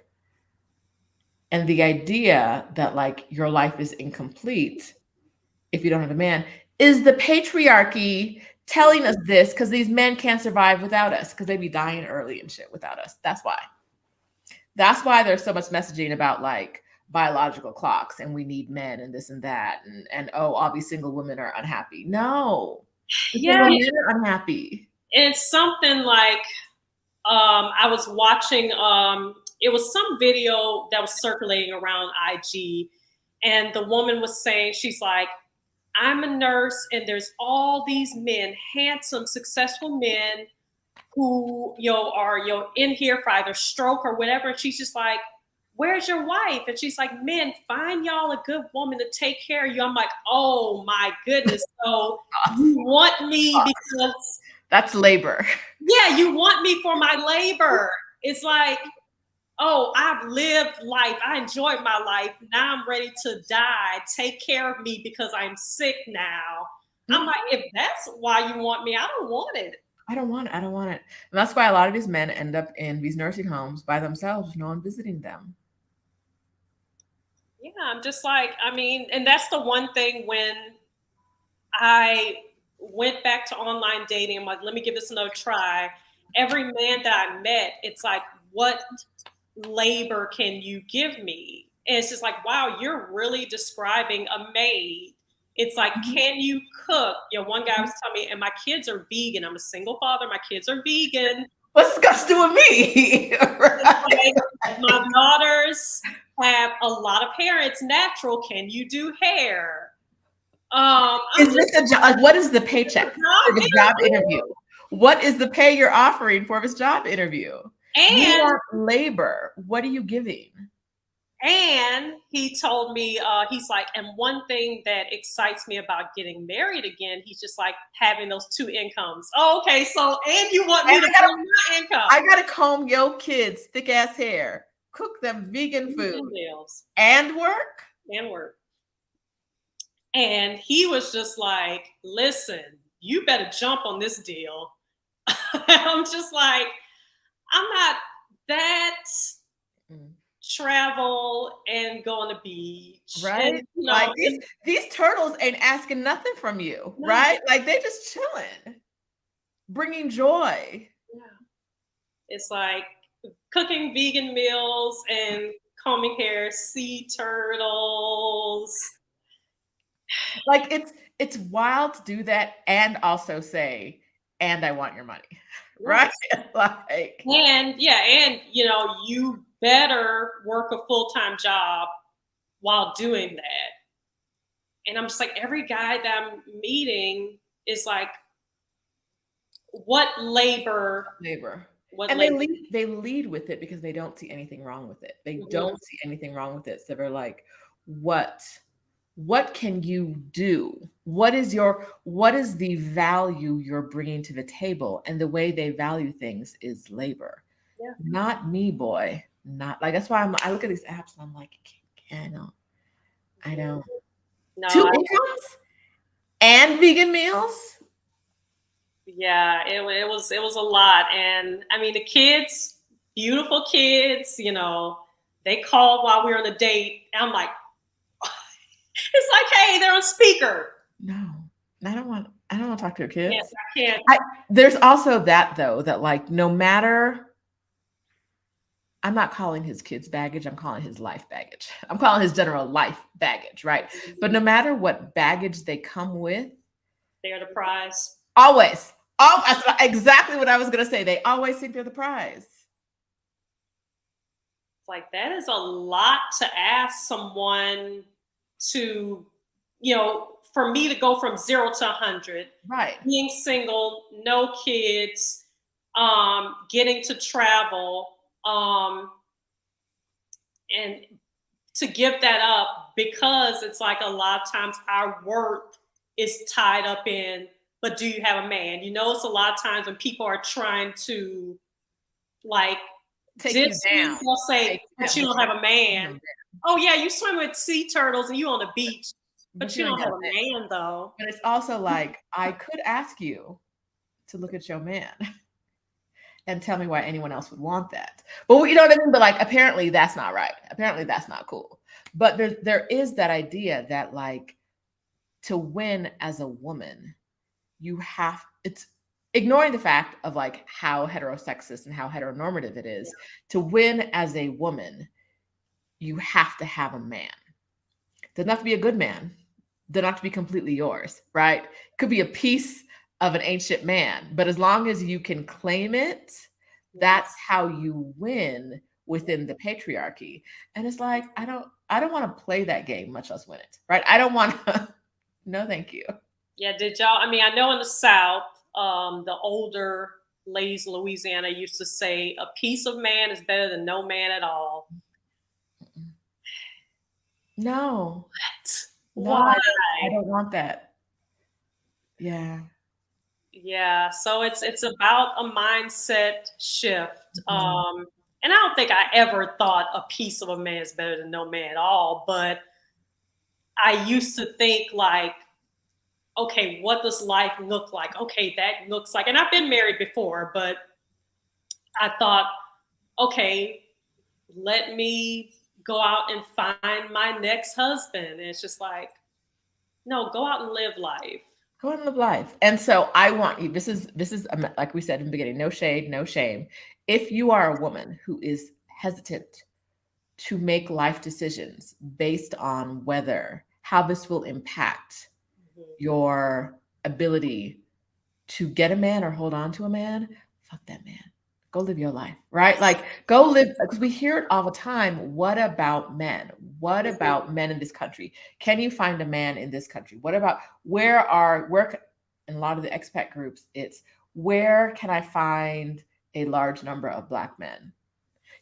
And the idea that like your life is incomplete if you don't have a man is the patriarchy telling us this, because these men can't survive without us, because they'd be dying early and shit without us. That's why there's so much messaging about like biological clocks and we need men and this and that, and oh, all these single women are unhappy. No, single men are unhappy. It's something like I was watching. It was some video that was circulating around IG, and the woman was saying, she's like, I'm a nurse, and there's all these men, handsome, successful men, who are in here for either stroke or whatever. And she's just like, where's your wife? And she's like, man, find y'all a good woman to take care of you. I'm like, oh my goodness. So you want me because that's labor. Yeah, you want me for my labor. It's like, oh, I've lived life. I enjoyed my life. Now I'm ready to die. Take care of me because I'm sick now. I'm like, if that's why you want me, I don't want it. I don't want it. I don't want it. And that's why a lot of these men end up in these nursing homes by themselves, no one visiting them. Yeah, I'm just like, I mean, and that's the one thing when I went back to online dating, I'm like, let me give this another try. Every man that I met, it's like, what labor can you give me? And it's just like, wow, you're really describing a maid. It's like, can you cook? You know, one guy was telling me, and my kids are vegan. I'm a single father. My kids are vegan. What's this got to do with me? Right? Like, my daughters have a lot of hair. It's natural. Can you do hair? Is this a job? What is the paycheck for this job interview? What is the pay you're offering for this job interview? And you want labor. What are you giving? And he told me, he's like, and one thing that excites me about getting married again, he's just like having those two incomes. Oh, okay, so and you want me to bring my income? I gotta comb your kids' thick ass hair, cook them vegan food, meals, and work. And he was just like, listen, you better jump on this deal. I'm just like, I'm not that travel and go on the beach. Right? And, you know, like these turtles ain't asking nothing from you, right? Like they just chilling, bringing joy. Yeah. It's like cooking vegan meals and combing hair, sea turtles. Like it's wild to do that and also say, and I want your money. Right? Like, and you know, you better work a full-time job while doing that. And I'm just like, every guy that I'm meeting is like, what labor? What and labor? they lead with it because they don't see anything wrong with it. They don't see anything wrong with it. So they're like, what can you do? What is the value you're bringing to the table? And the way they value things is labor. Yeah. Not me, boy. Not like, that's why I look at these apps and I'm like, I don't. No, 2 incomes and vegan meals. Yeah, it was a lot. And I mean, the kids, beautiful kids, you know, they called while we were on a date. And I'm like, it's like, hey, they're on speaker. No, I don't want to talk to your kids. Yes, I can't. There's also that though, that like, no matter, I'm not calling his kids baggage, I'm calling his life baggage. I'm calling his general life baggage, right? But no matter what baggage they come with, they're the prize. Always. Oh, that's exactly what I was going to say. They always think they're the prize. It's like, that is a lot to ask someone to, you know, for me to go from 0 to 100. Right. Being single, no kids, getting to travel, and to give that up, because it's like a lot of times our worth is tied up in, but do you have a man? You know, it's a lot of times when people are trying to like take you down. They'll say, but you don't have a man. Oh yeah, you swim with sea turtles and you on the beach, but you don't have a man though. But it's also like, I could ask you to look at your man and tell me why anyone else would want that. But you know what I mean? But like, apparently that's not right. Apparently that's not cool. But there is that idea that like, to win as a woman, it's ignoring the fact of like how heterosexist and how heteronormative it is. To win as a woman, you have to have a man. Doesn't have to be a good man. Doesn't have to be completely yours, right? Could be a piece of an ancient man, but as long as you can claim it, that's how you win within the patriarchy. And it's like, I don't want to play that game, much less win it, right? I don't want to. No, thank you. Yeah, did y'all? I mean, I know in the South, the older ladies in Louisiana used to say, a piece of man is better than no man at all. No. No, Why? I don't want that. Yeah. Yeah, so it's about a mindset shift. Mhm. And I don't think I ever thought a piece of a man is better than no man at all, but I used to think like, okay, what does life look like? Okay, that looks like, and I've been married before, but I thought, okay, let me go out and find my next husband. And it's just like, no, go out and live life. Go and live life. And so I want you, this is like we said in the beginning, no shade, no shame. If you are a woman who is hesitant to make life decisions based on whether how this will impact your ability to get a man or hold on to a man, fuck that man. Go live your life, right? Like go live, because we hear it all the time. What about men? What about men in this country? Can you find a man in this country? What about in a lot of the expat groups, it's where can I find a large number of Black men?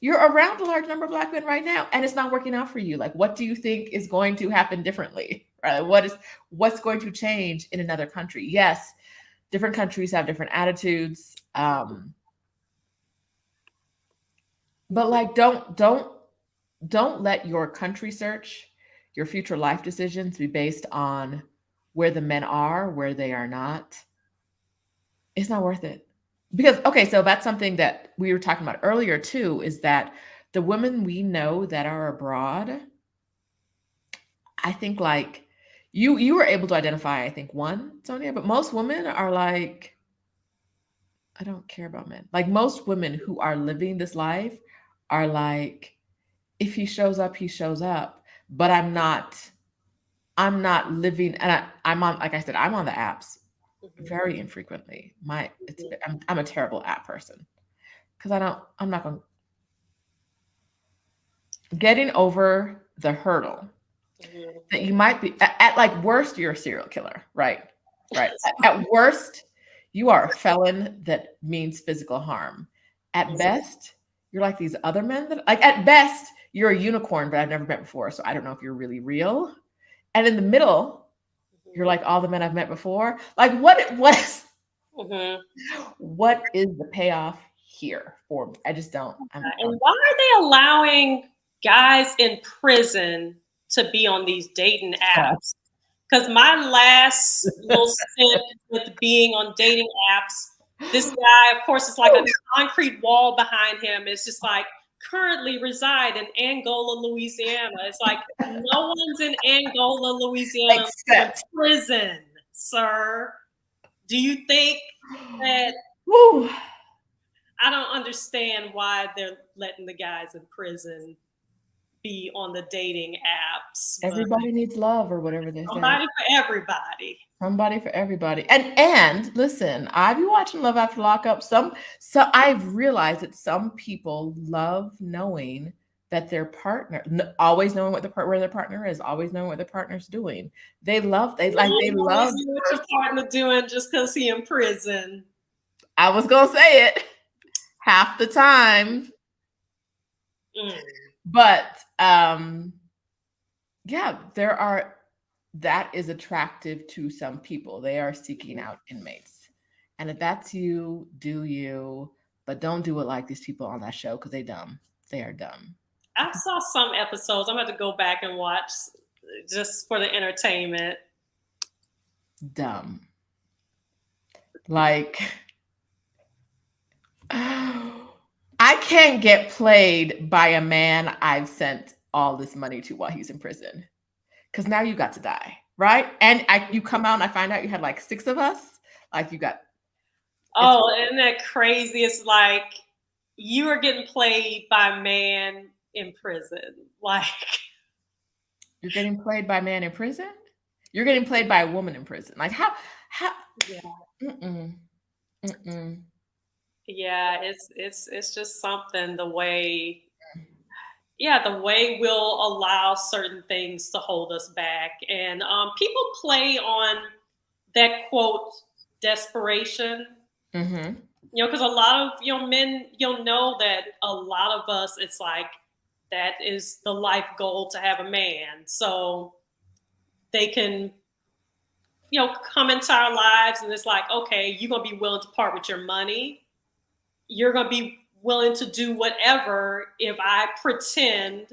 You're around a large number of Black men right now, and it's not working out for you. Like, what do you think is going to happen differently? Right? What's going to change in another country? Yes, different countries have different attitudes. But like don't let your country search, your future life decisions be based on where the men are, where they are not. It's not worth it. Because okay, so that's something that we were talking about earlier too, is that the women we know that are abroad, I think like you were able to identify, I think one, Sonia, but most women are like, I don't care about men. Like most women who are living this life are like, if he shows up, he shows up. But I'm not living, and I'm on, like I said, I'm on the apps very infrequently. I'm a terrible app person because I'm not going getting over the hurdle that you might be at like worst, you're a serial killer, right? Right. At worst, you are a felon that means physical harm. At best, you're like these other men that like at best, you're a unicorn, but I've never met before. So I don't know if you're really real. And in the middle, you're like all the men I've met before. Like what is the payoff here for me? I just don't. And why are they allowing guys in prison to be on these dating apps? Because my last little stint with being on dating apps, this guy, of course, it's like a concrete wall behind him. It's just like currently reside in Angola, Louisiana. It's like no one's in Angola, Louisiana in Except prison, sir. Do you think that whew, I don't understand why they're letting the guys in prison be on the dating apps, but everybody needs love or whatever they say. somebody for everybody. Somebody for everybody. And listen, I've been watching Love After Lockup. So I've realized that some people love knowing that their partner, always knowing where their partner is, always knowing what their partner's doing. They love You always know what your partner doing just because he in prison. I was gonna say it half the time. But yeah, that is attractive to some people. They are seeking out inmates. And if that's you, do you, but don't do it like these people on that show because they dumb. They are dumb. I saw some episodes. I'm going to go back and watch just for the entertainment. Dumb. Like, I can't get played by a man I've sent all this money to while he's in prison. Because now you got to die, right? And you come out and I find out you had like 6 of us. Like you got. Oh, isn't that crazy? It's like you are getting played by a man in prison. Like you're getting played by a man in prison? You're getting played by a woman in prison. Like how yeah. Mm-mm. Mm-mm. Yeah, it's just something the way the way we'll allow certain things to hold us back. And people play on that quote desperation. Mm-hmm. Because a lot of men, you'll know that a lot of us, it's like that is the life goal to have a man. So they can, come into our lives and it's like, okay, you're going to be willing to part with your money. You're going to be willing to do whatever if I pretend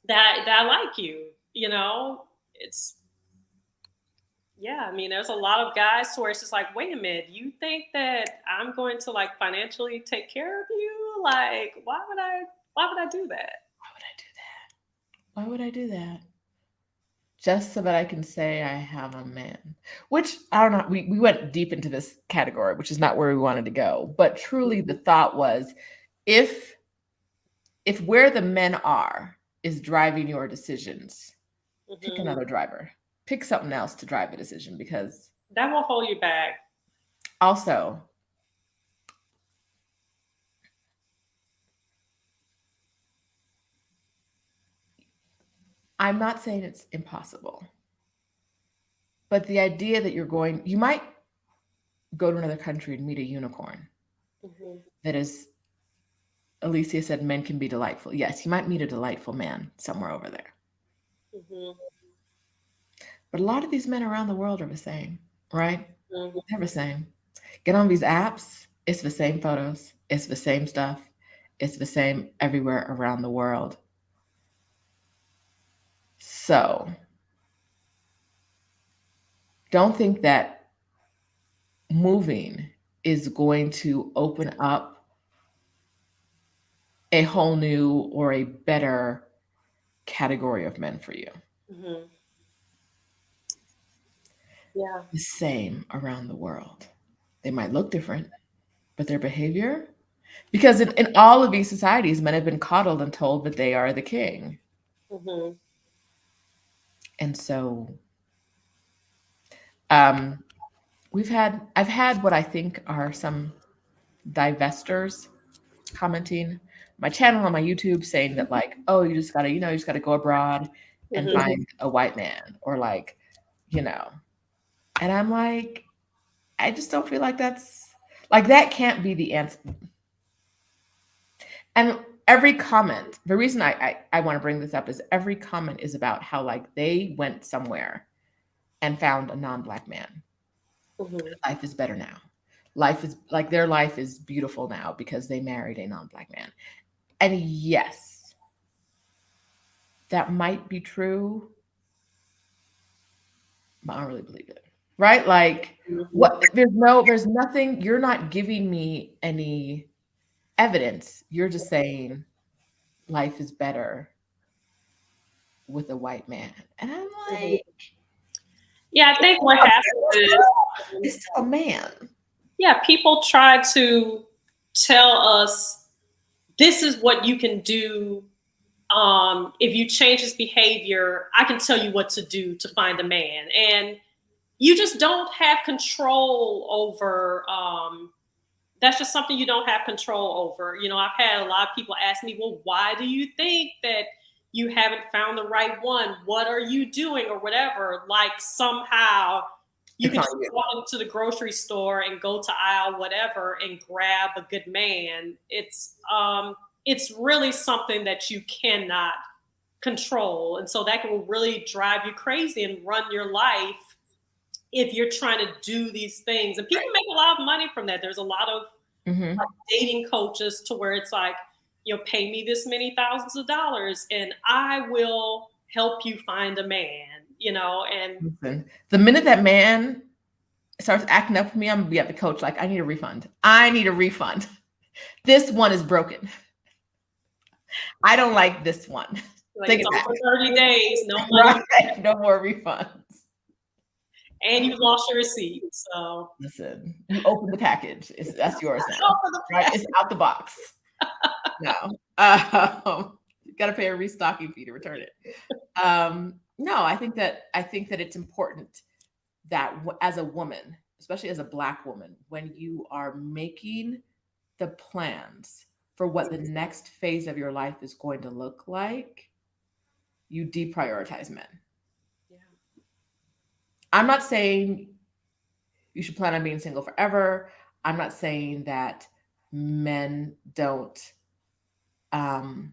that I like you, it's, yeah, I mean, there's a lot of guys to where it's just like, wait a minute, you think that I'm going to like financially take care of you? Like, why would I do that? Why would I do that? Why would I do that? Just so that I can say I have a man. Which I don't know. We went deep into this category, which is not where we wanted to go. But truly the thought was if where the men are is driving your decisions, pick Mm-hmm. another driver. Pick something else to drive a decision because That will hold you back. also I'm not saying it's impossible, but the idea that you might go to another country and meet a unicorn Mm-hmm. that is, Alicia said, men can be delightful. Yes, you might meet a delightful man somewhere over there. Mm-hmm. But a lot of these men around the world are the same, right? Mm-hmm. They're the same. Get on these apps, it's the same photos, it's the same stuff, it's the same everywhere around the world. So don't think that moving is going to open up a whole new or a better category of men for you. Mm-hmm. Yeah. The same around the world. They might look different, but their behavior, because in all of these societies, men have been coddled and told that they are the king. Mm-hmm. And so um, I've had what I think are some divestors commenting my channel on my YouTube saying that like, oh, you just gotta go abroad and Mm-hmm. find a white man or like, you know. And I'm like, I just don't feel like that can't be the answer. And every comment, the reason I want to bring this up is every comment is about how like they went somewhere and found a non-black man. Mm-hmm. Life is better now. Life is like their life is beautiful now because they married a non-black man. And yes, that might be true, but I don't really believe it. Right? Like what there's nothing, you're not giving me any evidence. You're just saying life is better with a white man. And I'm Mm-hmm. like, Yeah, I think what happens is, it's still a man. yeah, people try to tell us this is what you can do. If you change his behavior, I can tell you what to do to find a man. And you just don't have control over. That's just something you don't have control over. I've had a lot of people ask me, well, why do you think that you haven't found the right one? What are you doing or whatever? Like somehow you It's can on just you. walk into the grocery store and go to aisle whatever and grab a good man. It's really something that you cannot control. And so that can really drive you crazy and run your life if you're trying to do these things. And people make a lot of money from that. There's a lot of Mm-hmm. like dating coaches to where it's like, pay me this many thousands of dollars and I will help you find a man, and Listen, the minute that man starts acting up for me, I'm gonna be at the coach like, I need a refund. I need a refund. This one is broken. I don't like this one. like Take it's it on back. for 30 days, no money, Right? No more refunds. and you lost your receipt. So Listen, you open the package. That's yours now. oh, for the Right? It's out the box. No. You gotta pay a restocking fee to return it. No, I think that it's important that as a woman, especially as a Black woman, when you are making the plans for what the next phase of your life is going to look like, you deprioritize men. yeah. I'm not saying you should plan on being single forever. I'm not saying that men don't um,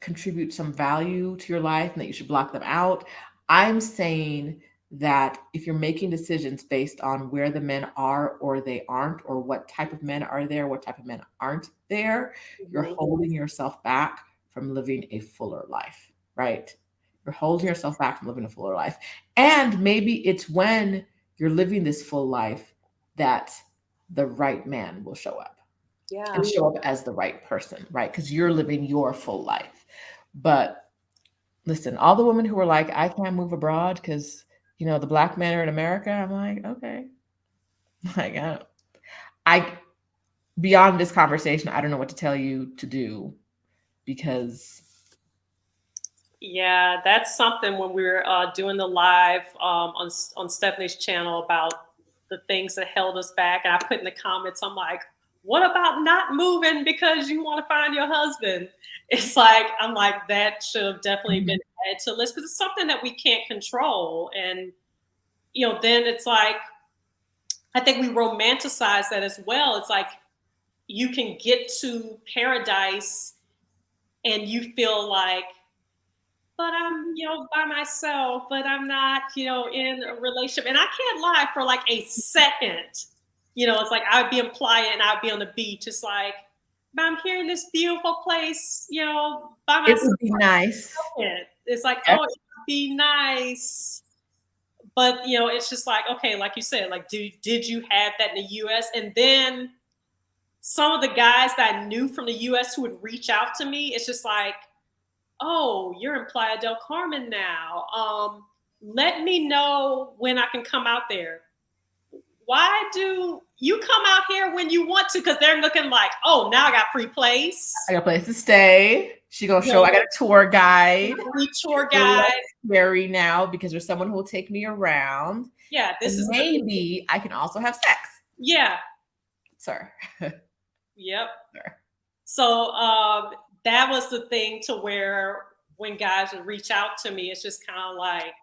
contribute some value to your life and that you should block them out. I'm saying that if you're making decisions based on where the men are or they aren't, or what type of men are there, what type of men aren't there, you're holding yourself back from living a fuller life, right? You're holding yourself back from living a fuller life. And maybe it's when you're living this full life that the right man will show up and show up as the right person, right? Because you're living your full life. But listen, all the women who are like, I can't move abroad because, you know, the black men are in America. I'm like, okay. Like, I beyond this conversation, I don't know what to tell you to do because. Yeah, that's something when we were doing the live on Stephanie's channel about the things that held us back. And I put in the comments, I'm like, what about not moving because you want to find your husband? It's like, I'm like, that should have definitely been added to the list because it's something that we can't control. And, you know, then it's like, I think we romanticize that as well. It's like you can get to paradise and you feel like, but I'm, you know, by myself, but I'm not, you know, in a relationship. And I can't lie for like a second. You know, it's like I'd be in Playa and I'd be on the beach. It's like, but I'm here in this beautiful place, you know, by myself. It would be nice. It's like, oh, it would be nice. But, you know, it's just like, okay, like you said, like, did you have that in the US? And then some of the guys that I knew from the US who would reach out to me, it's just like, oh, you're in Playa del Carmen now. Let me know when I can come out there. Why do you come out here when you want to? Because they're looking like, oh, now I got free place. I got a place to stay. She gonna show I got a tour guide. Tour guide. Scary now because there's someone who will take me around. Yeah, this is maybe I can also have sex. Yeah. Sir. Yep. Sir. So that was the thing to where when guys would reach out to me, it's just kind of like,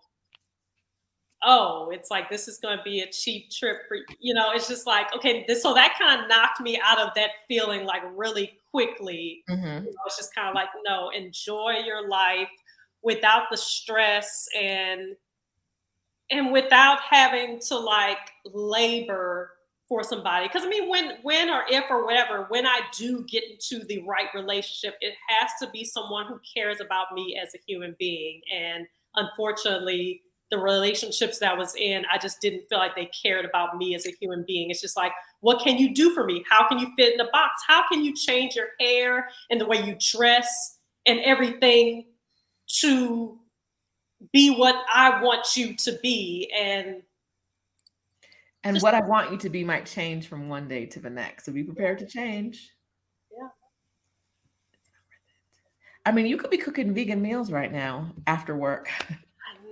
oh, it's like, this is going to be a cheap trip for, you know, it's just like, okay, so that kind of knocked me out of that feeling like really quickly. You know, it's just kind of like, no, enjoy your life without the stress and without having to like labor for somebody. Because I mean, when or if or whatever, when I do get into the right relationship, it has to be someone who cares about me as a human being. And unfortunately, the relationships that I was in, I just didn't feel like they cared about me as a human being. It's just like, what can you do for me? How can you fit in a box? How can you change your hair and the way you dress and everything to be what I want you to be? And what I want you to be might change from one day to the next. So be prepared to change. Yeah. I mean, you could be cooking vegan meals right now after work.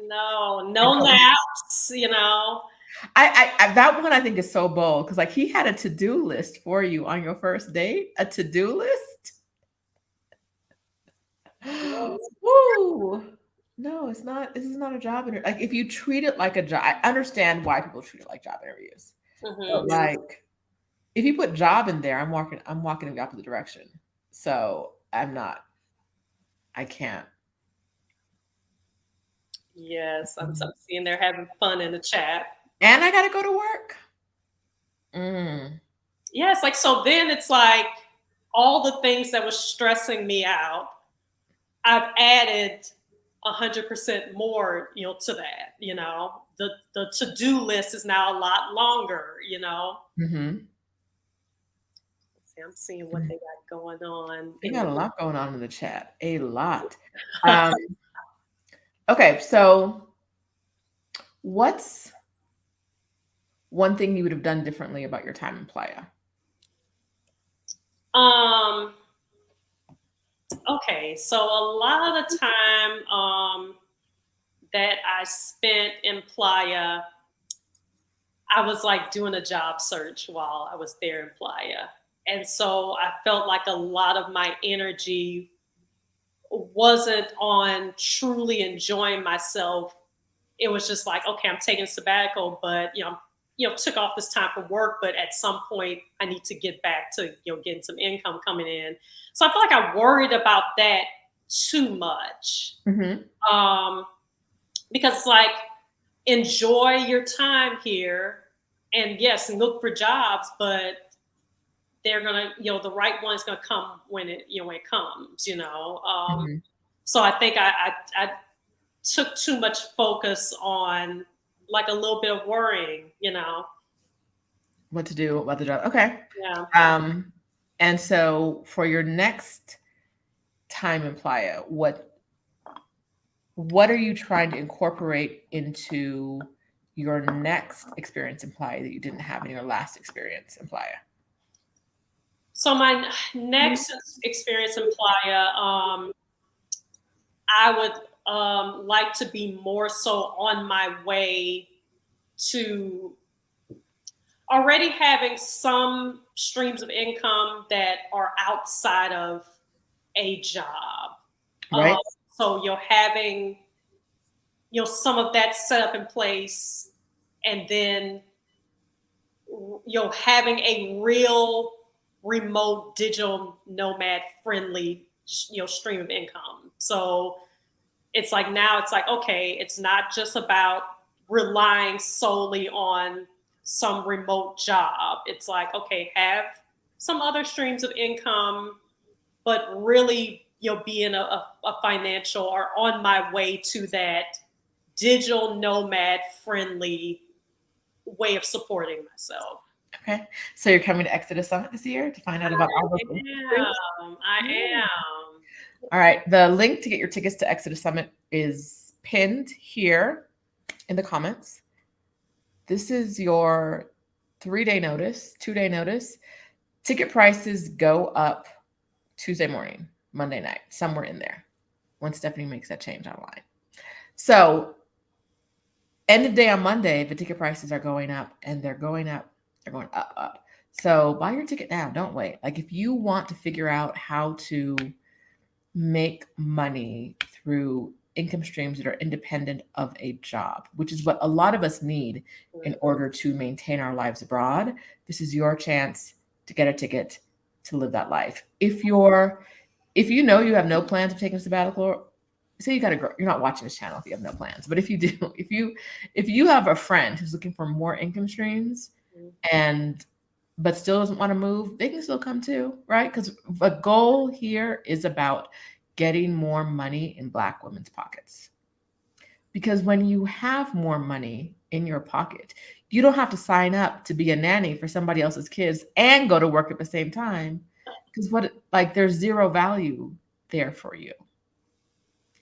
No naps, you know. I that one I think is so bold because like he had a to-do list for you on your first date, a to-do list. Woo. No, it's not. This is not a job interview. Like if you treat it like a job, I understand why people treat it like job interviews. But like if you put job in there, I'm walking in the opposite direction. So I can't. Yes, I'm seeing they're having fun in the chat. And I gotta go to work. Yes, like so then it's like all the things that was stressing me out, I've added 100% more, you know, to that. You know, the to-do list is now a lot longer, you know. See, I'm seeing what they got going on. They got a lot going on in the chat. A lot. Okay, so what's one thing you would have done differently about your time in Playa? Okay, so a lot of the time that I spent in Playa, I was like doing a job search while I was there in Playa. And so I felt like a lot of my energy wasn't on truly enjoying myself. It was just like, okay, I'm taking a sabbatical, but you know, took off this time from work, but at some point I need to get back to, you know, getting some income coming in. So I feel like I worried about that too much. Mm-hmm. Because it's like, enjoy your time here, and yes, look for jobs, but they're gonna, the right one's gonna come when it comes. Mm-hmm. So I think I took too much focus on like a little bit of worrying. What to do about the job? Okay. Yeah. And so for your next time in Playa, what are you trying to incorporate into your next experience in Playa that you didn't have in your last experience in Playa? So my next experience in Playa, I would like to be more so on my way to already having some streams of income that are outside of a job. Right. So you're having, some of that set up in place, and then you're having a real remote digital nomad friendly, stream of income. So it's like, now it's like, okay, it's not just about relying solely on some remote job. It's like, okay, have some other streams of income, but really, be in a financial, or on my way to that digital nomad friendly way of supporting myself. Okay. So you're coming to Exodus Summit this year to find out about all those things? I am. All right. The link to get your tickets to Exodus Summit is pinned here in the comments. This is your 3-day notice, 2-day notice. Ticket prices go up Tuesday morning, Monday night, somewhere in there, when Stephanie makes that change online. So end of day on Monday, the ticket prices are going up, and they're going up. They're going up. So buy your ticket now. Don't wait. Like, if you want to figure out how to make money through income streams that are independent of a job, which is what a lot of us need in order to maintain our lives abroad, this is your chance to get a ticket to live that life. If you know you have no plans of taking a sabbatical, say you got to grow, you're not watching this channel if you have no plans, but if you do, if you have a friend who's looking for more income streams but still doesn't want to move, they can still come too, right? Because the goal here is about getting more money in Black women's pockets. Because when you have more money in your pocket, you don't have to sign up to be a nanny for somebody else's kids and go to work at the same time. Because there's zero value there for you.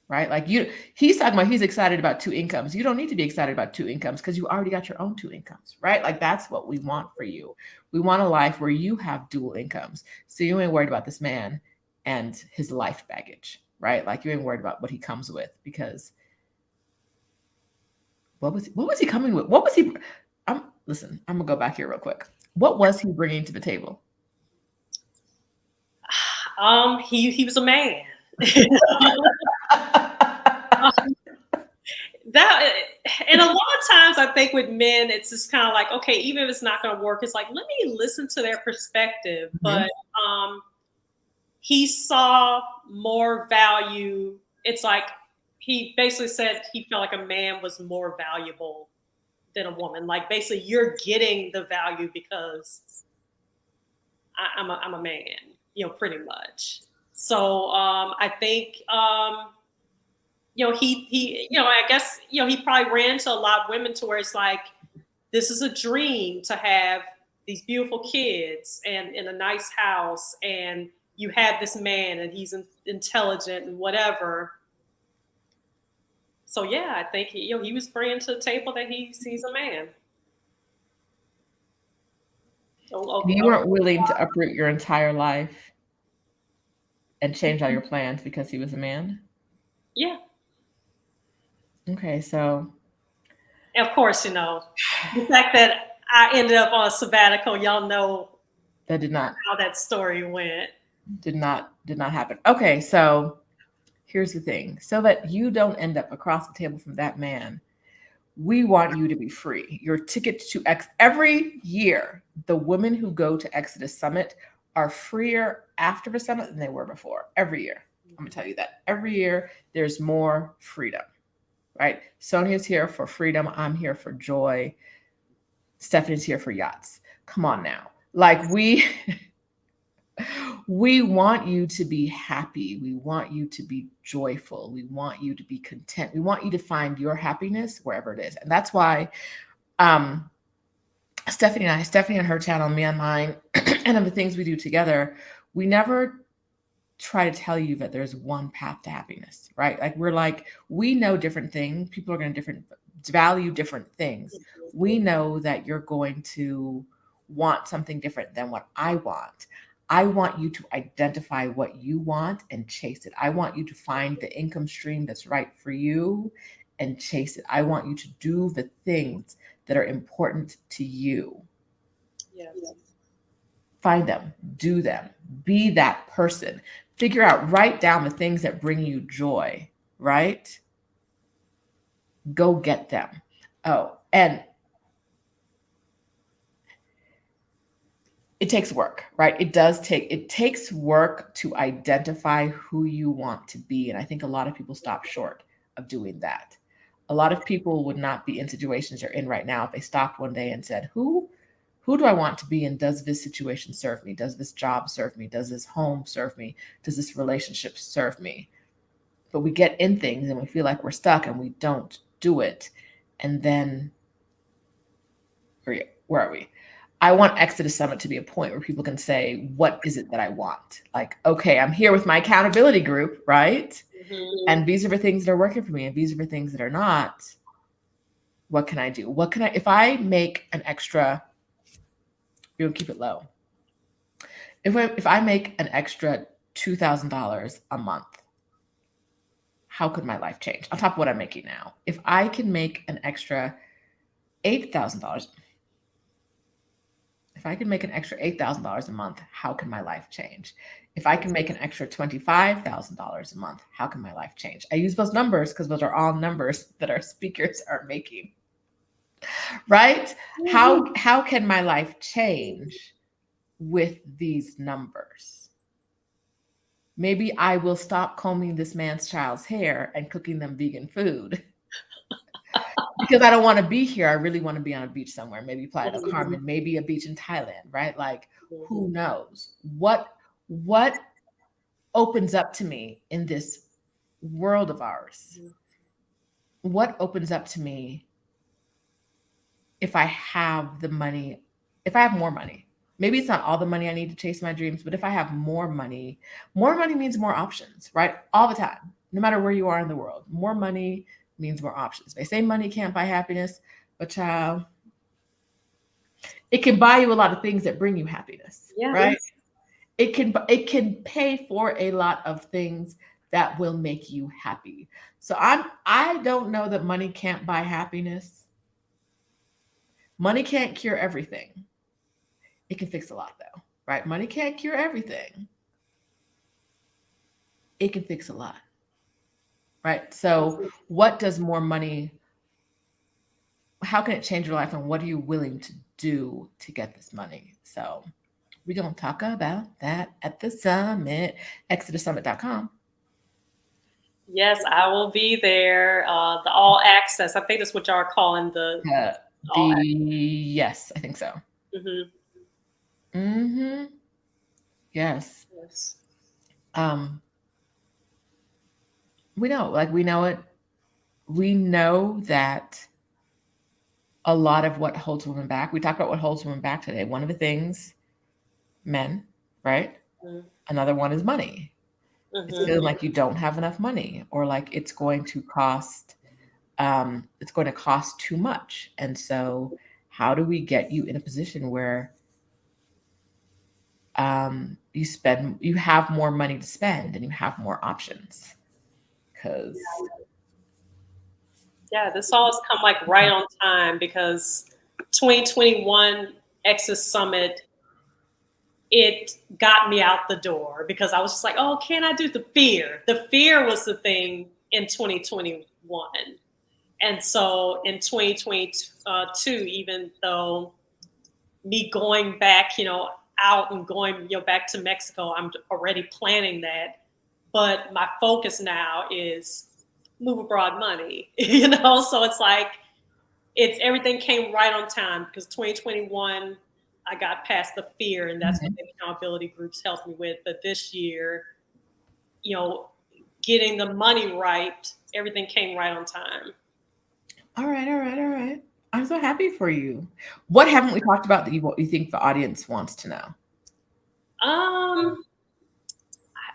Right? Like, he's talking about he's excited about 2 incomes. You don't need to be excited about 2 incomes because you already got your own 2 incomes, right? Like, that's what we want for you. We want a life where you have dual incomes. So you ain't worried about this man and his life baggage, right? Like, you ain't worried about what he comes with, because what was he coming with? What was he? Listen, I'm gonna go back here real quick. What was he bringing to the table? He was a man. That, and a lot of times I think with men, it's just kind of like, okay, even if it's not going to work, it's like, let me listen to their perspective. Mm-hmm. But he saw more value. It's like, he basically said he felt like a man was more valuable than a woman. Like, basically, you're getting the value because I'm a man, pretty much. So I think, I guess, he probably ran into a lot of women to where it's like, this is a dream to have these beautiful kids and in a nice house, and you have this man and he's intelligent and whatever. So yeah, I think he was bringing to the table that he's a man. You weren't willing to uproot your entire life and change all your plans because he was a man? Yeah. Okay, so. And of course, the fact that I ended up on a sabbatical, y'all know that did not how that story went. Did not happen. Okay, so here's the thing. So that you don't end up across the table from that man, we want you to be free. Your ticket to every year, the women who go to Exodus Summit are freer after the summit than they were before, every year. I'm gonna tell you that every year there's more freedom, right? Sonja's here for freedom. I'm here for joy. Stephanie's here for yachts. Come on now. Like we want you to be happy. We want you to be joyful. We want you to be content. We want you to find your happiness wherever it is. And that's why um, Stephanie on her channel, me on mine, and of the things we do together, we never try to tell you that there's one path to happiness, right? Like we know different things. People are going to value different things. We know that you're going to want something different than what I want. I want you to identify what you want and chase it. I want you to find the income stream that's right for you and chase it. I want you to do the things that are important to you. Yes. Find them, do them, be that person. Figure out, write down the things that bring you joy, right? Go get them. Oh, and it takes work, right? It takes work to identify who you want to be. And I think a lot of people stop short of doing that. A lot of people would not be in situations they're in right now if they stopped one day and said, who do I want to be? And does this situation serve me? Does this job serve me? Does this home serve me? Does this relationship serve me? But we get in things and we feel like we're stuck and we don't do it. And then, where are we? I want Exodus Summit to be a point where people can say, what is it that I want? Like, okay, I'm here with my accountability group, right? Mm-hmm. And these are the things that are working for me and these are the things that are not. What can I do? If I make an extra, you'll keep it low. If I make an extra $2,000 a month, how could my life change? On top of what I'm making now. If I can make an extra $8,000, if I can make an extra $8,000 a month, how can my life change? If I can make an extra $25,000 a month, how can my life change? I use those numbers because those are all numbers that our speakers are making, right? Mm-hmm. How can my life change with these numbers? Maybe I will stop combing this man's child's hair and cooking them vegan food. Because I don't want to be here. I really want to be on a beach somewhere. Maybe Playa, Carmen, maybe a beach in Thailand, right? Like, who knows? What opens up to me in this world of ours? What opens up to me if I have the money, if I have more money? Maybe it's not all the money I need to chase my dreams, but if I have more money means more options, right? All the time, no matter where you are in the world, more money means more options. They say money can't buy happiness, but child, it can buy you a lot of things that bring you happiness, right? It can pay for a lot of things that will make you happy. So I don't know that money can't buy happiness. Money can't cure everything. It can fix a lot though, right? Money can't cure everything. It can fix a lot, right? So what does more money, how can it change your life and what are you willing to do to get this money? So we're going to talk about that at the summit, exodussummit.com. Yes, I will be there. The all access. I think that's what y'all are calling yes, I think so. Mm-hmm. Mm-hmm. Yes. We know it. We know that a lot of what holds women back. We talked about what holds women back today. One of the things, men, right? Mm-hmm. Another one is money. Mm-hmm. It's feeling like you don't have enough money, or like it's going to cost too much. And so how do we get you in a position where you have more money to spend and you have more options? Because this all has come like right on time, because 2021 Exodus Summit, it got me out the door because I was just like, oh, can I do the fear? The fear was the thing in 2021. And so in 2022, even though me going back, out and going, back to Mexico, I'm already planning that. but my focus now is move abroad money, you know? So it's like, everything came right on time because 2021, I got past the fear, and that's what the accountability groups helped me with. But this year, you know, getting the money right, everything came right on time. All right. I'm so happy for you. What haven't we talked about that you think the audience wants to know?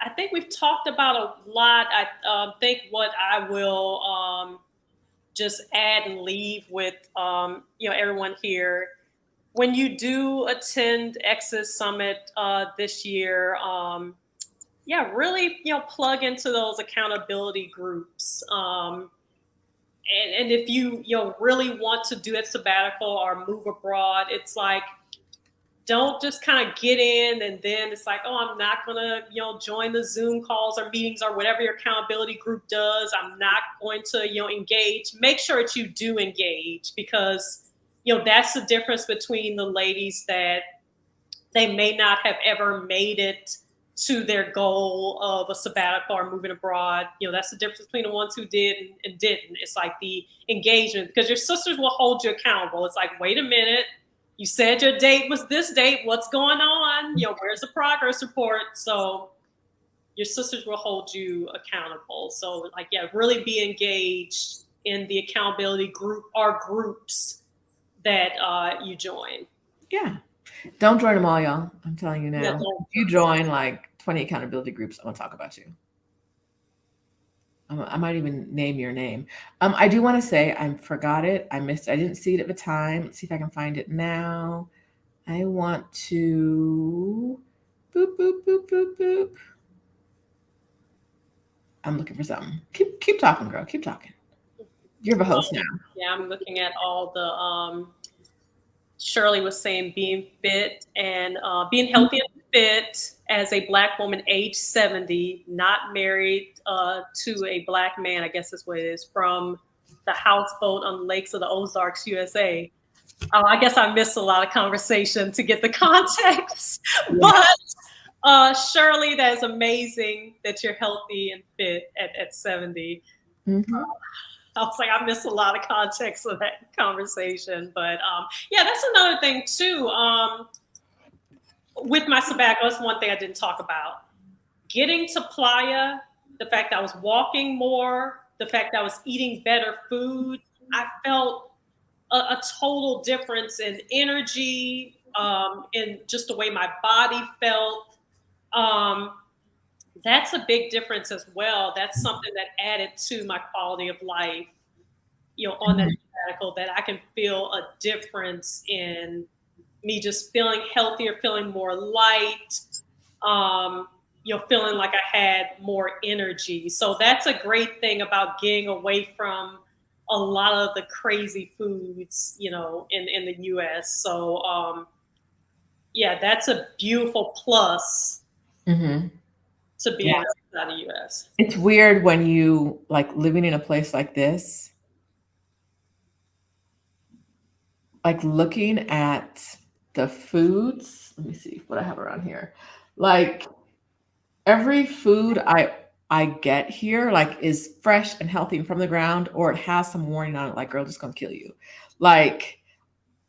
I think we've talked about a lot. I think what I will just add and leave with everyone here, when you do attend Exodus Summit this year, really plug into those accountability groups. And if you really want to do a sabbatical or move abroad, it's like, don't just kind of get in and then it's like, oh, I'm not gonna join the Zoom calls or meetings or whatever your accountability group does. I'm not going to engage. Make sure that you do engage, because that's the difference between the ladies that they may not have ever made it to their goal of a sabbatical or moving abroad. That's the difference between the ones who did and didn't. It's like the engagement, because your sisters will hold you accountable. It's like, wait a minute, you said your date was this date. What's going on? Where's the progress report? So your sisters will hold you accountable. So like, really be engaged in the accountability group or groups that you join. Yeah. Don't join them all, y'all. I'm telling you now. Yeah, if you join like 20 accountability groups, I'm going to talk about you. I might even name your name. I do want to say I forgot it. I didn't see it at the time. Let's see if I can find it now. I want to boop, boop, boop, boop, boop. I'm looking for something. Keep talking, girl. Keep talking. You're the host now. Yeah, I'm looking at all the Shirley was saying being fit and being healthy and fit as a Black woman, age 70, not married to a Black man, I guess is what it is, from the houseboat on the lakes of the Ozarks, USA. I guess I missed a lot of conversation to get the context, but Shirley, that is amazing that you're healthy and fit at 70. Mm-hmm. I was like, I missed a lot of context of that conversation. But that's another thing too. With my sabbatical, that's one thing I didn't talk about. Getting to Playa, the fact that I was walking more, the fact that I was eating better food, I felt a total difference in energy, in just the way my body felt. That's a big difference as well. That's something that added to my quality of life, on that sabbatical, that I can feel a difference in me just feeling healthier, feeling more light, feeling like I had more energy. So that's a great thing about getting away from a lot of the crazy foods, in the US. So, that's a beautiful plus. Mm-hmm. To be outside the US. It's weird when you like living in a place like this, like looking at the foods. Let me see what I have around here. Like every food I get here like is fresh and healthy and from the ground, or it has some warning on it, like girl, just gonna kill you. Like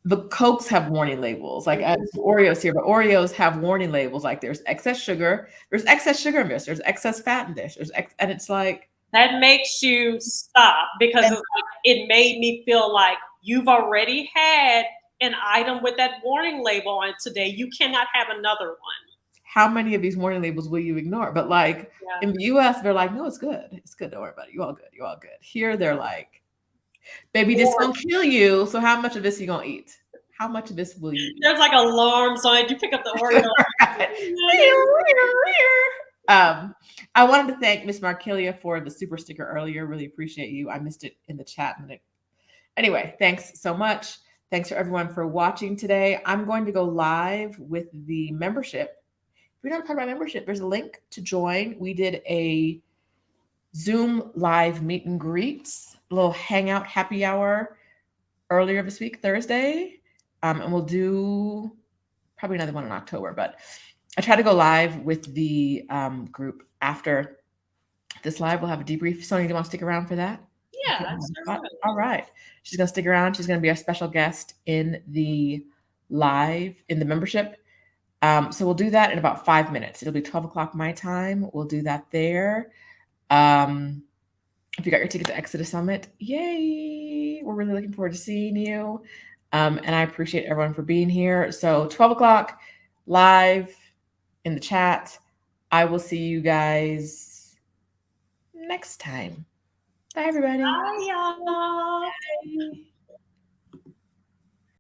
the Cokes have warning labels. Like I have some Oreos here, but Oreos have warning labels. Like there's excess sugar in this, there's excess fat in this, and it's like that makes you stop, because it's like, it made me feel like you've already had an item with that warning label on it today. You cannot have another one. How many of these warning labels will you ignore? But like in the US, they're like, no, it's good. It's good. Don't worry about it. You all good. You all good. Here they're like, baby, this gonna kill you. So how much of this you gonna eat? How much of this will you eat? There's like alarms on it. You pick up the Oreo. I wanted to thank Miss Markelia for the super sticker earlier. Really appreciate you. I missed it in the chat. Anyway, thanks so much. Thanks for everyone for watching today. I'm going to go live with the membership. If you're not part of my membership, there's a link to join. We did a Zoom live meet and greets, a little hangout happy hour earlier this week, Thursday. And we'll do probably another one in October, but I try to go live with the group after This live will have a debrief. Sonja, do you want to stick around for that? Yeah, sure. All right. She's going to stick around. She's going to be our special guest in the live, in the membership. So we'll do that in about 5 minutes. It'll be 12 o'clock my time. We'll do that there. If you got your ticket to Exodus Summit, yay! We're really looking forward to seeing you. And I appreciate everyone for being here. So 12 o'clock live in the chat. I will see you guys next time. Bye, everybody. Bye, y'all. Bye.